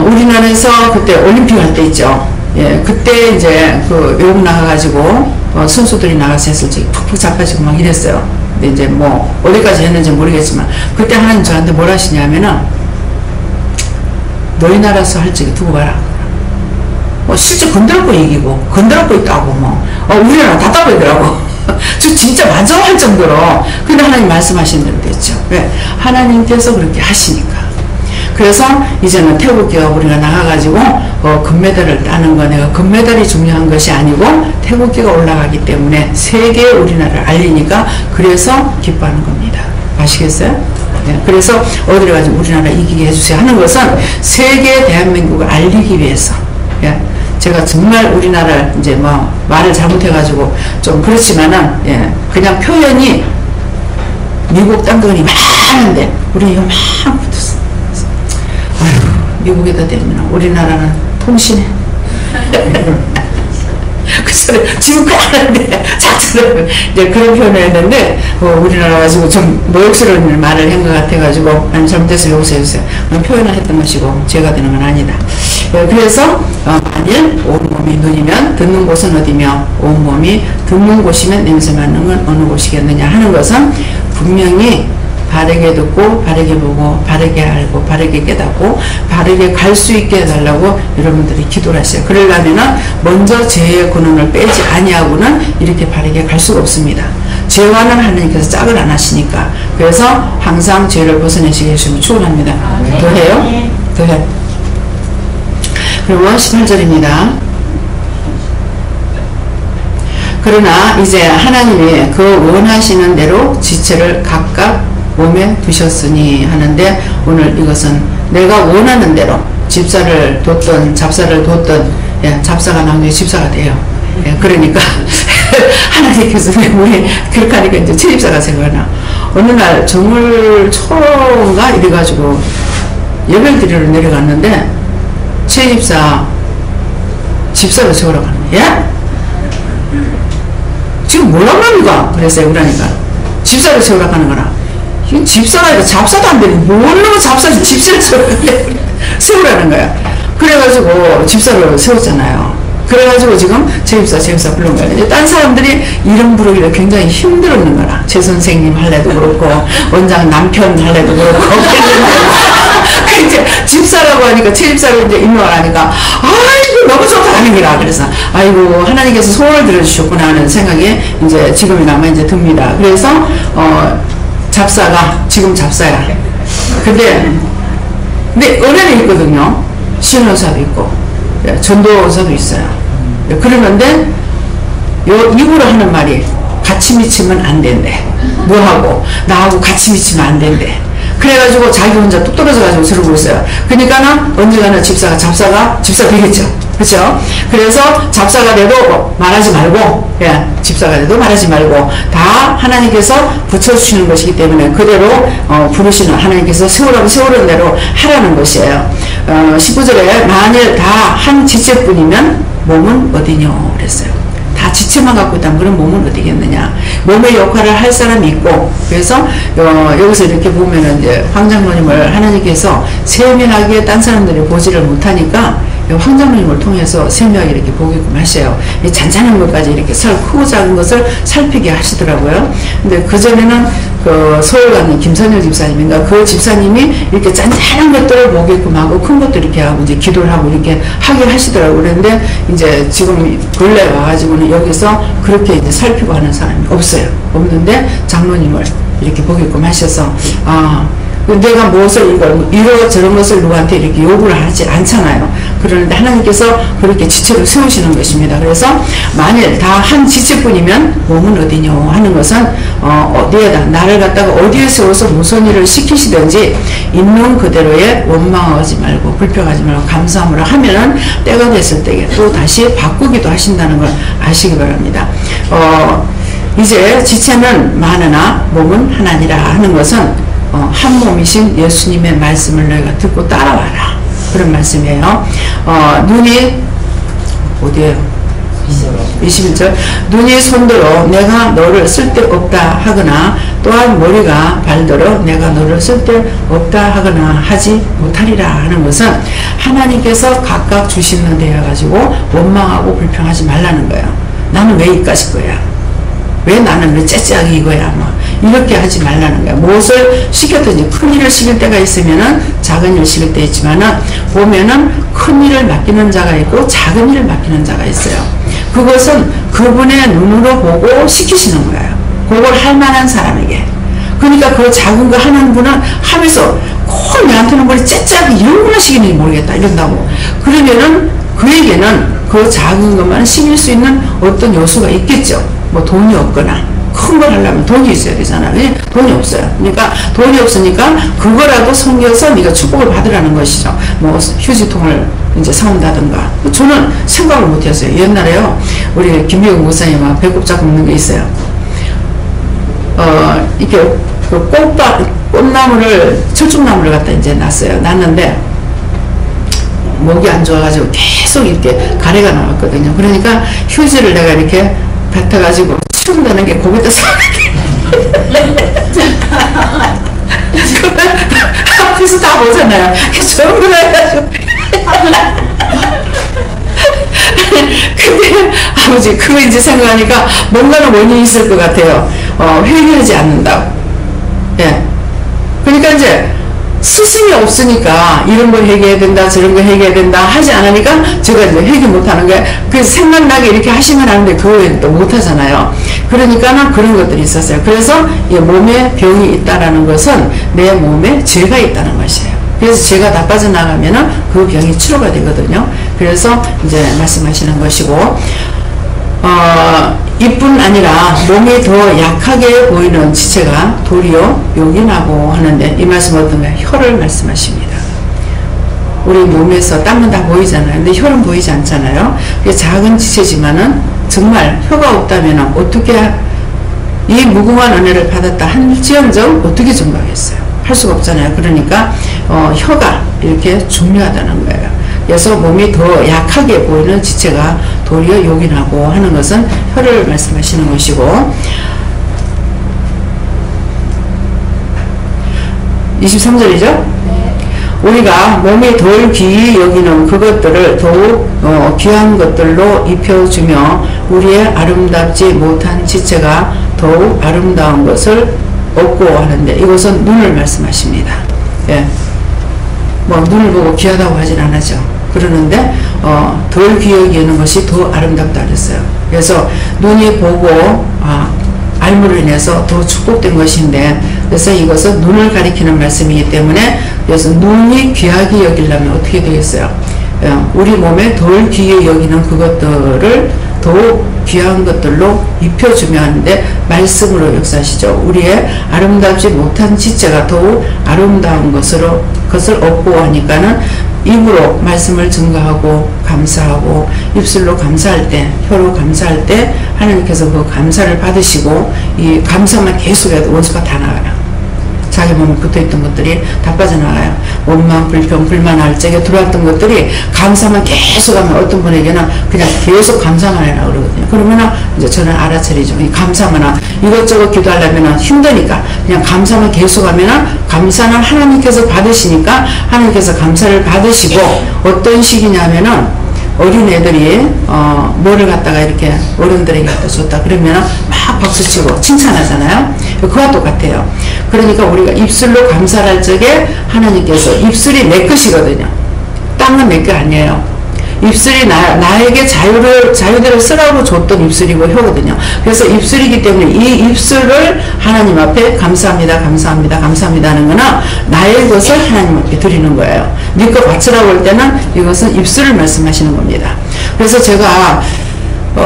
우리나라에서 그때 올림픽 할 때 있죠. 예, 그때 이제 그 외국 나가가지고 선수들이 나가서 했을 적에 푹푹 자빠지고 막 이랬어요. 근데 이제 뭐 어디까지 했는지 모르겠지만 그때 하나님 저한테 뭘 하시냐면은 너희 나라에서 할 적에 두고 봐라. 실제 건드렸고 이기고 건드렸고 있다고 우리나라 다 따버리더라고. 저 진짜 맞아 할 정도로. 근데 하나님 말씀하신 대로 됐죠. 왜? 하나님께서 그렇게 하시니까. 그래서 이제는 태국기가 우리가 나가가지고 금메달을 따는 거 내가 금메달이 중요한 것이 아니고 태국기가 올라가기 때문에 세계에 우리나라를 알리니까 그래서 기뻐하는 겁니다. 아시겠어요? 네. 그래서 어디를 가지고 우리나라 이기게 해주세요 하는 것은 세계 대한민국을 알리기 위해서. 예. 제가 정말 우리나라를 이제 말을 잘못해가지고 좀 그렇지만은 예. 그냥 표현이 미국 땅덩어리 많은데 우리 이거 막 붙었어. 아휴, 미국에다 대면 우리나라는 통신해. 그 소리 지금 하는데 자체로 이제 그런 표현을 했는데 우리나라 가지고 좀 모욕스러운 말을 한 것 같아가지고 아니 잘못해서 용서해 주세요. 표현을 했던 것이고 죄가 되는 건 아니다. 그래서 만일 온몸이 눈이면 듣는 곳은 어디며 온몸이 듣는 곳이면 냄새 맡는 건 어느 곳이겠느냐 하는 것은 분명히 바르게 듣고 바르게 보고 바르게 알고 바르게 깨닫고 바르게 갈 수 있게 해달라고 여러분들이 기도를 하세요. 그러려면 먼저 죄의 근원을 빼지 아니하고는 이렇게 바르게 갈 수가 없습니다. 죄와는 하나님께서 짝을 안 하시니까. 그래서 항상 죄를 벗어내시게 해주시면 축원합니다. 더 해요? 더 해. 그리고 18절입니다. 그러나 이제 하나님이 그 원하시는 대로 지체를 각각 몸에 두셨으니 하는데 오늘 이것은 내가 원하는 대로 집사를 뒀던 잡사를 뒀던 예, 잡사가 나중에 집사가 돼요. 예, 그러니까 하나님께서 우리 그렇게 하니까 이제 최집사가 생각나. 어느 날 정월 초가 이래가지고 예배를 드리러 내려갔는데 최집사 집사를 세우러 가는 거야. 예? 지금 뭐라고 합니까? 그랬어요. 그러니까 집사를 세우러 가는 거라. 집사가 아니라 잡사도 안 되는 뭘로 잡사지 집사를 세우라는 거야. 그래가지고 집사를 세웠잖아요. 그래가지고 지금 제집사 부른 거야. 이제 딴 사람들이 이름 부르기를 굉장히 힘들었는 거라. 최 선생님 할래도 그렇고 원장 남편 할래도 그렇고 이제 집사라고 하니까 최집사로 이제 임명을 하니까 아이고 너무 좋다 하는 거라. 그래서 아이고 하나님께서 소원을 들어주셨구나 하는 생각이 이제 지금이나마 이제 듭니다. 그래서 잡사가 지금 잡사야. 근데 은혜는 있거든요. 신원사도 있고 전도사도 있어요. 그러는데 입으로 하는 말이 같이 미치면 안 된대. 너하고 나하고 같이 미치면 안 된대. 그래가지고 자기 혼자 뚝 떨어져가지고 저러고 있어요. 그러니까는 언젠가는 잡사가 집사 되겠죠. 그렇죠? 그래서 잡사가 돼도 말하지 말고, 예, 집사가 돼도 말하지 말고 다 하나님께서 붙여주시는 것이기 때문에 그대로 부르시는 하나님께서 세우라는 대로 하라는 것이에요. 19절에 만일 다 한 지체뿐이면 몸은 어디뇨 그랬어요. 다 지체만 갖고 있다면 그럼 몸은 어디겠느냐. 몸의 역할을 할 사람이 있고 그래서 여기서 이렇게 보면은 이제 황장로님을 하나님께서 세밀하게 딴 사람들이 보지를 못하니까 황장로님을 통해서 세밀하게 이렇게 보게끔 하셔요. 잔잔한 것까지 이렇게 크고 작은 것을 살피게 하시더라고요. 근데 그전에는 그 서울 가는 김선영 집사님인가 그 집사님이 이렇게 잔잔한 것들을 보게끔 하고 큰 것도 이렇게 하고 이제 기도를 하고 이렇게 하게 하시더라고요. 그런데 이제 지금 근래 와가지고는 여기서 그렇게 이제 살피고 하는 사람이 없어요. 없는데 장로님을 이렇게 보게끔 하셔서 내가 무엇을 이러저런 것을 누구한테 이렇게 요구를 하지 않잖아요. 그러는데 하나님께서 그렇게 지체를 세우시는 것입니다. 그래서 만일 다 한 지체뿐이면 몸은 어디뇨 하는 것은 어디에다 나를 갖다가 어디에 세워서 무슨 일을 시키시든지 있는 그대로에 원망하지 말고 불평하지 말고 감사함으로 하면은 때가 됐을 때에 또 다시 바꾸기도 하신다는 걸 아시기 바랍니다. 이제 지체는 많으나 몸은 하나니라 하는 것은 한 몸이신 예수님의 말씀을 너희가 듣고 따라와라. 그런 말씀이에요. 눈이 어디에요? 21절. 눈이 손들어 내가 너를 쓸데없다 하거나 또한 머리가 발들어 내가 너를 쓸데없다 하거나 하지 못하리라 하는 것은 하나님께서 각각 주시는 데여 가지고 원망하고 불평하지 말라는 거예요. 나는 왜 이까짓 거야? 왜 나는 왜 째째하게 이거야? 뭐 이렇게 하지 말라는 거야. 무엇을 시켰든지 큰 일을 시킬 때가 있으면은 작은 일을 시킬 때 있지만은 보면은 큰 일을 맡기는 자가 있고 작은 일을 맡기는 자가 있어요. 그것은 그분의 눈으로 보고 시키시는 거예요. 그걸 할 만한 사람에게. 그러니까 그 작은 거 하는 분은 하면서 꼭 내한테는 뭘 째째하게 이런 걸로 시키는지 모르겠다 이런다고. 그러면은 그에게는 그 작은 것만 시킬 수 있는 어떤 요소가 있겠죠. 뭐 돈이 없거나 큰 걸 하려면 돈이 있어야 되잖아. 돈이 없어요. 그러니까 돈이 없으니까 그거라도 섬겨서 네가 축복을 받으라는 것이죠. 뭐 휴지통을 이제 사온다든가. 저는 생각을 못했어요. 옛날에요, 우리 김미국 목사님은 배꼽 잡고 먹는 게 있어요. 이렇게 그 꽃나무를, 철쭉나무를 갖다 이제 놨어요. 놨는데 목이 안 좋아가지고 계속 이렇게 가래가 나왔거든요. 그러니까 휴지를 내가 이렇게 뱉어가지고 치운다는 게 거기다 싸게. 앞에서 다 보잖아요. 저런 걸 해가지고. 근데 아버지 그거 이제 생각하니까 뭔가는 원인이 있을 것 같아요. 회개하지 않는다고. 예. 그러니까 이제 스승이 없으니까 이런 걸 회개해야 된다 저런 걸 회개해야 된다 하지 않으니까 제가 이제 회개 못하는 거예요. 그래서 생각나게 이렇게 하시면 하는데 그거 또 못하잖아요. 그러니까는 그런 것들이 있었어요. 그래서 이 몸에 병이 있다라는 것은 내 몸에 죄가 있다는 것이에요. 그래서 죄가 다 빠져나가면은 그 병이 치료가 되거든요. 그래서 이제 말씀하시는 것이고, 이뿐 아니라 몸이 더 약하게 보이는 지체가 도리어 요긴하고 하는데, 이 말씀은 어떤가요? 혀를 말씀하십니다. 우리 몸에서 땀은 다 보이잖아요. 근데 혀는 보이지 않잖아요. 그게 작은 지체지만은 정말 혀가 없다면 어떻게 이 무궁한 은혜를 받았다 할지언정 어떻게 증거하겠어요? 할 수가 없잖아요. 그러니까 혀가 이렇게 중요하다는 거예요. 그래서 몸이 더 약하게 보이는 지체가 도리어 요긴하고 하는 것은 혀를 말씀하시는 것이고, 23절이죠? 우리가 몸이 덜 귀히 여기는 그것들을 더욱 귀한 것들로 입혀주며 우리의 아름답지 못한 지체가 더욱 아름다운 것을 얻고 하는데, 이것은 눈을 말씀하십니다. 예. 뭐 눈을 보고 귀하다고 하진 않았죠. 그러는데 덜 귀히 여기는 것이 더 아름답다 그랬어요. 그래서 눈이 보고 알므로 인해서 더 축복된 것인데, 그래서 이것은 눈을 가리키는 말씀이기 때문에, 그래서 눈이 귀하게 여기려면 어떻게 되겠어요? 우리 몸에 덜 귀히 여기는 그것들을 더욱 귀한 것들로 입혀주며 하는데, 말씀으로 역사하시죠. 우리의 아름답지 못한 지체가 더욱 아름다운 것을 얻고 하니까는 입으로 말씀을 증거하고 감사하고, 입술로 감사할 때, 혀로 감사할 때 하나님께서 그 감사를 받으시고, 이 감사만 계속해도 원수가 다 나가요. 자기 몸에 붙어있던 것들이 다 빠져나가요. 원망, 불평, 불만, 알적에 들어왔던 것들이 감사만 계속하면 어떤 분에게는 그냥 계속 감사만 해라 그러거든요. 그러면은 이제 저는 알아차리죠. 이 감사만 이것저것 기도하려면 힘드니까 그냥 감사만 계속하면은, 감사는 하나님께서 받으시니까 하나님께서 감사를 받으시고, 어떤 식이냐면은 어린애들이 뭐를 갖다가 이렇게 어른들에게 갖다 줬다 그러면 막 박수치고 칭찬하잖아요. 그와 똑같아요. 그러니까 우리가 입술로 감사를 할 적에 하나님께서, 입술이 내 것이거든요. 땅은 내 게 아니에요. 입술이 나에게 자유대로 쓰라고 줬던 입술이고 혀거든요. 그래서 입술이기 때문에 이 입술을 하나님 앞에 감사합니다, 감사합니다, 감사합니다 하는 거는 나의 것을 하나님 앞에 드리는 거예요. 네 거 바치라고 할 때는 이것은 입술을 말씀하시는 겁니다. 그래서 제가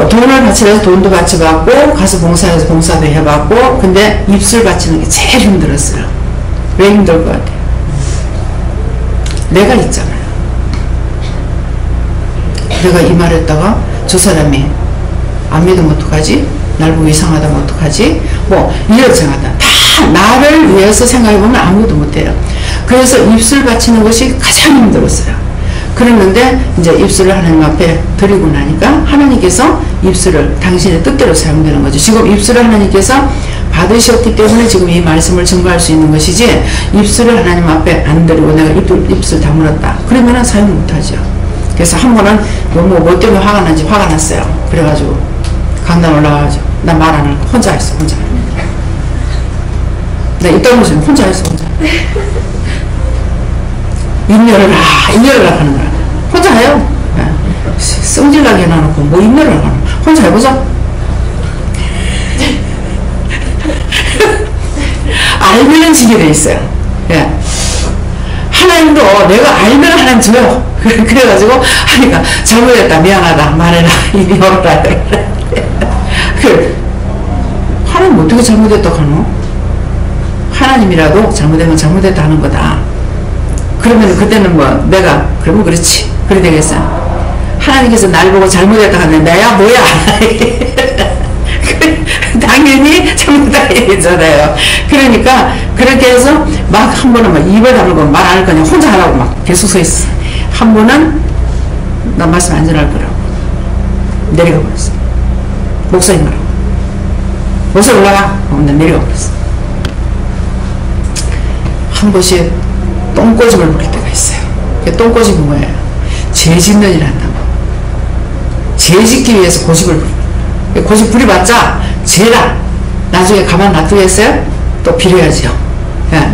돈을 바치려서 돈도 바쳐봤고, 가서 봉사해서 봉사도 해봤고, 근데 입술 바치는 게 제일 힘들었어요. 왜 힘들 것 같아요? 내가 있잖아요. 내가 이 말했다가 저 사람이 안 믿으면 어떡하지? 날 보고 이상하다면 어떡하지? 뭐 이러저러하다. 다 나를 위해서 생각해보면 아무것도 못해요. 그래서 입술 바치는 것이 가장 힘들었어요. 그랬는데 이제 입술을 하나님 앞에 드리고 나니까 하나님께서 입술을 당신의 뜻대로 사용되는 거죠. 지금 입술을 하나님께서 받으셨기 때문에 지금 이 말씀을 증거할 수 있는 것이지, 입술을 하나님 앞에 안 드리고 내가 입술 다물었다 그러면은 사용 못하죠. 그래서 한 번은 너무 뭐 때문에 화가 난지 화가 났어요. 그래가지고 강단 올라가가지고 나 말 안 하고 혼자 했어. 혼자. 나 이따 오시면 혼자 했어. 혼자. 인열을 하는 거야. 혼자 해요. 성질나게 해놔놓고 뭐 인열을 하는 거야. 혼자 해보자. 알면은 지게 돼 있어요. 예. 하나님도 내가 알면 하나님 줘요. 그래가지고 하니까 잘못했다 미안하다 말해라 입이 열어라. 하나님 어떻게 잘못했다고 하노? 하나님이라도 잘못되면 잘못했다 하는 거다. 그러면 그때는 뭐 내가 그러면 그렇지 그래 되겠어요. 하나님께서 날 보고 잘못했다 하는데 내가 뭐야? 당연히 잘못했다 얘기잖아요. 그러니까 그렇게 해서 막 한 번은 막 입에 다물고 말 안 할 거냐 혼자 하라고 막 계속 서 있어. 한 번은 나 말씀 안 전할 거라고 내려가 버렸어. 목사님 말하고 목사 올라가 나 내려가 버렸어. 한 번씩 똥꼬집을 부릴 때가 있어요. 똥꼬집이 뭐예요? 죄 짓는 일 한다고. 죄 짓기 위해서 고집을 부려. 고집 부려봤자 죄다. 나중에 가만 놔두겠어요? 또 빌어야지요. 예.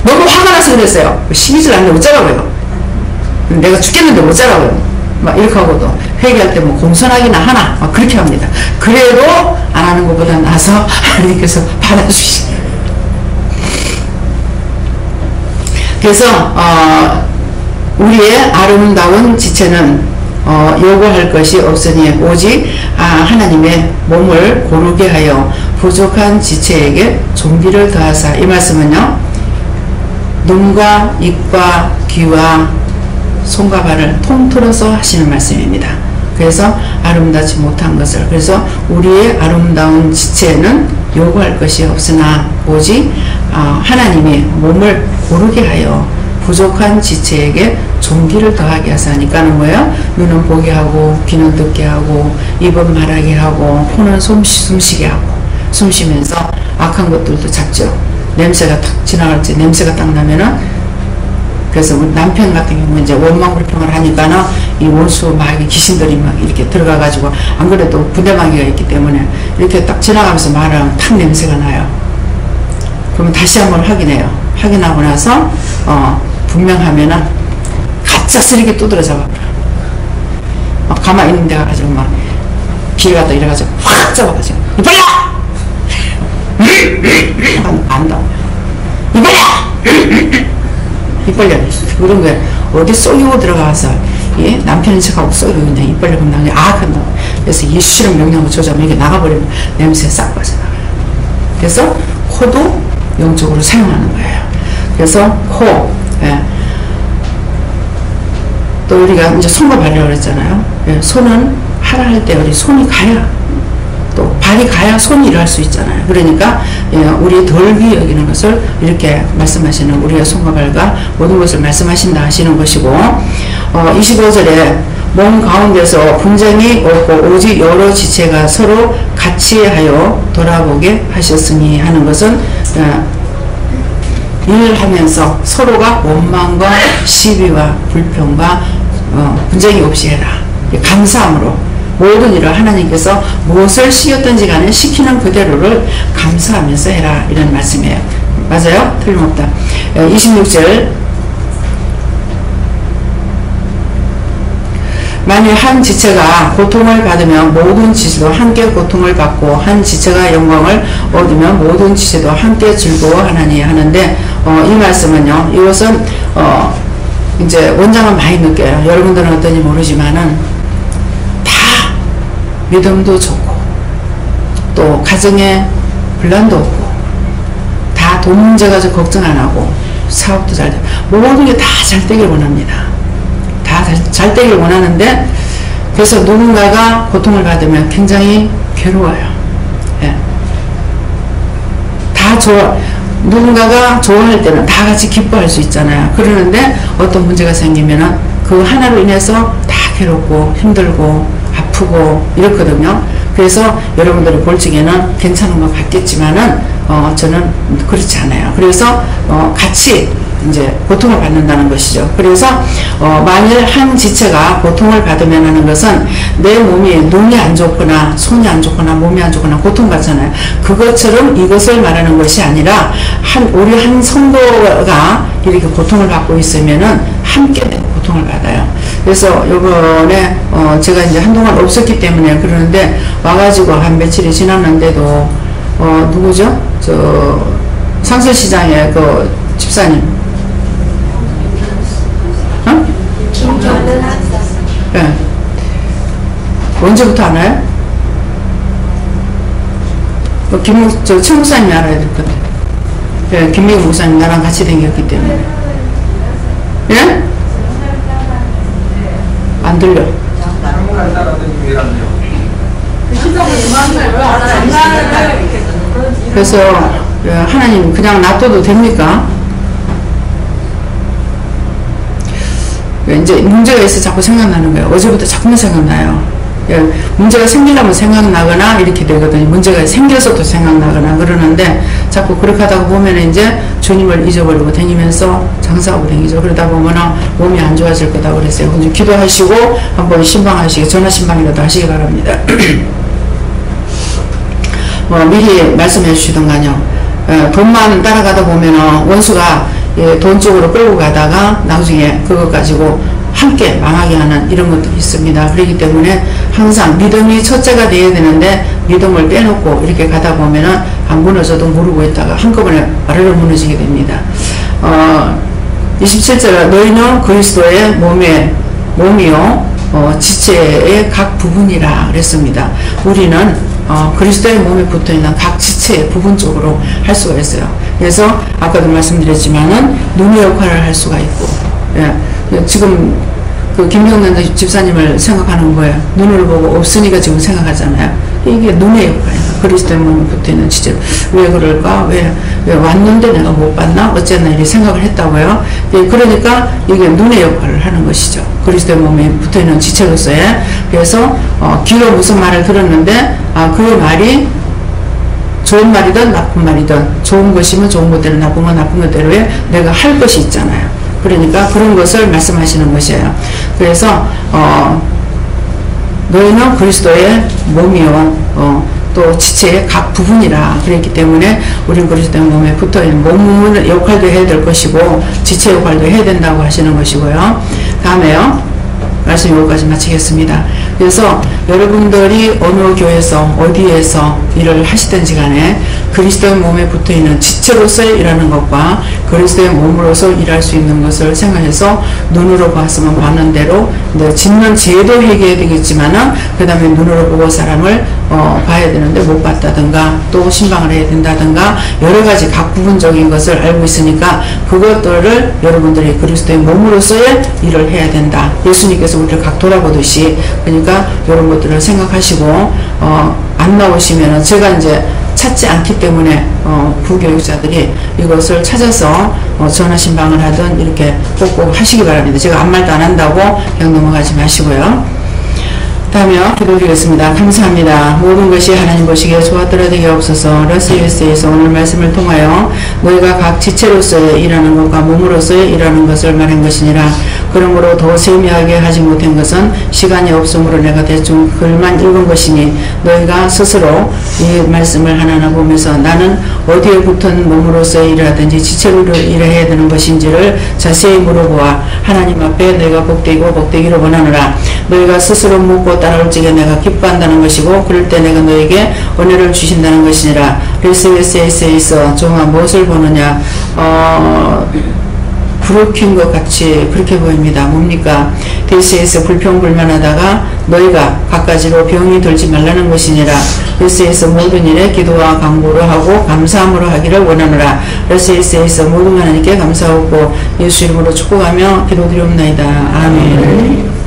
너무 화가 나서 그랬어요. 시비질 않는데 어쩌라고요? 내가 죽겠는데 어쩌라고요? 막 이렇게 하고도 회개할 때 뭐 공손하기나 하나 막 그렇게 합니다. 그래도 안 하는 것보다 나서 하나님께서 받아주시죠. 그래서 우리의 아름다운 지체는 요구할 것이 없으니 오직 하나님의 몸을 고르게 하여 부족한 지체에게 존귀를 더하사. 이 말씀은요 눈과 입과 귀와 손과 발을 통틀어서 하시는 말씀입니다. 그래서 아름답지 못한 것을, 그래서 우리의 아름다운 지체는 요구할 것이 없으나 오직 하나님이 몸을 고르게 하여 부족한 지체에게 존귀를 더하게 하사니까는 뭐예요? 눈은 보게 하고 귀는 듣게 하고 입은 말하게 하고 코는 숨쉬게 하고 숨쉬면서 악한 것들도 잡죠. 냄새가 탁 지나갈 때 냄새가 딱 나면은, 그래서 우리 남편 같은 경우는 이제 원망불평을 하니까는 이 원수 마귀 귀신들이 막 이렇게 들어가가지고 안 그래도 부대마귀가 있기 때문에 이렇게 딱 지나가면서 말하면 탁 냄새가 나요. 그러면 다시 한번 확인해요. 확인하고 나서 분명하면은 갑작스럽게 두드려 잡아버려. 막 가만히 있는 데 가가지고 막 기회 갖다 이래가지고 확 잡아가지고 이빨라! 안다. 이빨라! 이빨려. 그런 거야. 어디 쏘이고 들어가서 예? 남편인 척하고 쏘이고 그냥 이빨려 그럼 나중에 한다. 그래서 예수처럼 명령을 조자면 이게 나가버리면 냄새 싹 빠져나가요. 그래서 코도 영적으로 사용하는 거예요. 그래서 코, 예. 또 우리가 이제 손과 발이라고 그랬잖아요. 예. 손은 하라 할 때 우리 손이 가야, 또 발이 가야 손이 일할 수 있잖아요. 그러니까 예, 우리 덜 귀 여기는 것을 이렇게 말씀하시는, 우리의 손과 발과 모든 것을 말씀하신다 하시는 것이고, 25절에 몸 가운데서 분쟁이 없고 오직 여러 지체가 서로 같이 하여 돌아보게 하셨으니 하는 것은 일을 하면서 서로가 원망과 시비와 불평과 분쟁이 없이 해라. 감사함으로 모든 일을 하나님께서 무엇을 시켰든지 간에 시키는 그대로를 감사하면서 해라. 이런 말씀이에요. 맞아요? 틀림없다. 26절 만일 한 지체가 고통을 받으면 모든 지체도 함께 고통을 받고 한 지체가 영광을 얻으면 모든 지체도 함께 즐거워하나니 하는데 이 말씀은요. 이것은 이제 원장은 많이 느껴요. 여러분들은 어떤지 모르지만은 다 믿음도 좋고 또 가정에 분란도 없고 다 돈 문제 가지고 걱정 안 하고 사업도 잘 되고 모든 게 다 잘 되길 원합니다. 다 잘 되길 원하는데, 그래서 누군가가 고통을 받으면 굉장히 괴로워요. 예. 다 좋아. 누군가가 좋아할 때는 다 같이 기뻐할 수 있잖아요. 그러는데 어떤 문제가 생기면은 그 하나로 인해서 다 괴롭고 힘들고 아프고 이렇거든요. 그래서 여러분들이 볼 적에는 괜찮은 것 같겠지만은 저는 그렇지 않아요. 그래서 같이 이제 고통을 받는다는 것이죠. 그래서 만일 한 지체가 고통을 받으면 하는 것은 내 몸이 눈이 안 좋거나 손이 안 좋거나 몸이 안 좋거나 고통받잖아요. 그것처럼 이것을 말하는 것이 아니라 우리 한 성도가 이렇게 고통을 받고 있으면은 함께 고통을 받아요. 그래서 요번에 제가 이제 한동안 없었기 때문에 그러는데 와가지고 한 며칠이 지났는데도 누구죠? 저 상설시장의 그 집사님 네. 언제부터 아나요? 저 최 목사님이 알아야 될 것 같아요. 네, 김미국 목사님 나랑 같이 다녔기 때문에. 예? 안 들려. 그래서 하나님 그냥 놔둬도 됩니까? 이제 문제가 있어 자꾸 생각나는 거예요. 어제부터 자꾸만 생각나요. 문제가 생기려면 생각나거나 이렇게 되거든요. 문제가 생겨서도 생각나거나 그러는데 자꾸 그렇게 하다가 보면 이제 주님을 잊어버리고 다니면서 장사하고 다니죠. 그러다 보면 몸이 안 좋아질 거다 그랬어요. 근데 기도하시고 한번 신방하시고 전화 신방이라도 하시기 바랍니다. 미리 말씀해 주시던가요. 돈만 따라가다 보면 원수가 돈 쪽으로 끌고 가다가 나중에 그것 가지고 함께 망하게 하는 이런 것도 있습니다. 그렇기 때문에 항상 믿음이 첫째가 돼야 되는데 믿음을 빼놓고 이렇게 가다 보면은 안 무너져도 모르고 있다가 한꺼번에 아래로 무너지게 됩니다. 27절 너희는 그리스도의 몸이요 지체의 각 부분이라 그랬습니다. 우리는 그리스도의 몸에 붙어있는 각 지체의 부분 쪽으로 할 수가 있어요. 그래서 아까도 말씀드렸지만은 눈의 역할을 할 수가 있고, 예, 지금 그 김경란 집사님을 생각하는 거예요. 눈을 보고 없으니까 지금 생각하잖아요. 이게 눈의 역할이에요. 그리스도의 몸에 붙어있는 지체. 왜 그럴까? 왜 왔는데 내가 못 봤나? 어쨌나 이렇게 생각을 했다고요. 예, 그러니까 이게 눈의 역할을 하는 것이죠. 그리스도의 몸에 붙어있는 지체로서의. 그래서 귀로 무슨 말을 들었는데 그 말이 좋은 말이든 나쁜 말이든 좋은 것이면 좋은 것대로 나쁜 건 나쁜 것대로에 내가 할 것이 있잖아요. 그러니까 그런 것을 말씀하시는 것이에요. 그래서 너희는 그리스도의 몸이요 또 지체의 각 부분이라 그랬기 때문에 우리는 그리스도의 몸에 붙어있는 몸 역할도 해야 될 것이고 지체 역할도 해야 된다고 하시는 것이고요. 다음에요. 말씀 여기까지 마치겠습니다. 그래서 여러분들이 어느 교회에서 어디에서 일을 하시든지 간에 그리스도의 몸에 붙어있는 지체로서 일하는 것과 그리스도의 몸으로서 일할 수 있는 것을 생각해서 눈으로 봤으면 봤는 대로 짓는 죄도 회개해야 되겠지만은 그 다음에 눈으로 보고 사람을 봐야 되는데 못 봤다든가 또 신방을 해야 된다든가 여러 가지 각 부분적인 것을 알고 있으니까 그것들을 여러분들이 그리스도의 몸으로서의 일을 해야 된다. 예수님께서 우리를 각 돌아보듯이 그러니까 이런 것들을 생각하시고 안 나오시면은 제가 이제 찾지 않기 때문에 부교육자들이 이것을 찾아서 전화 신방을 하든 이렇게 꼭꼭 하시기 바랍니다. 제가 아무 말도 안 한다고 그냥 넘어가지 마시고요. 다음에 기도드리겠습니다. 감사합니다. 모든 것이 하나님 보시기에 좋았더라 되게 없어서 러스유스에서 오늘 말씀을 통하여 너희가 각 지체로서의 일하는 것과 몸으로서의 일하는 것을 말한 것이니라. 그러므로 더 세미하게 하지 못한 것은 시간이 없으므로 내가 대충 글만 읽은 것이니 너희가 스스로 이 말씀을 하나하나 보면서 나는 어디에 붙은 몸으로서의 일을 하든지 지체로 일을 해야 되는 것인지를 자세히 물어보아 하나님 앞에 너희가 복되고 복되기를 원하노라. 너희가 스스로 묻고 따라올 적에 내가 기뻐한다는 것이고 그럴 때 내가 너에게 은혜를 주신다는 것이니라. 레스에서 종아 무엇을 보느냐 불을 핀 것 같이 그렇게 보입니다. 뭡니까? 데스에서 불평불만하다가 너희가 갖가지로 병이 들지 말라는 것이니라. 데스에서 모든 일에 기도와 간구로 하고 감사함으로 하기를 원하노라. 레스에서 모든 하나님께 감사하고 예수 이름으로 축복하며 기도드리옵나이다. 아멘.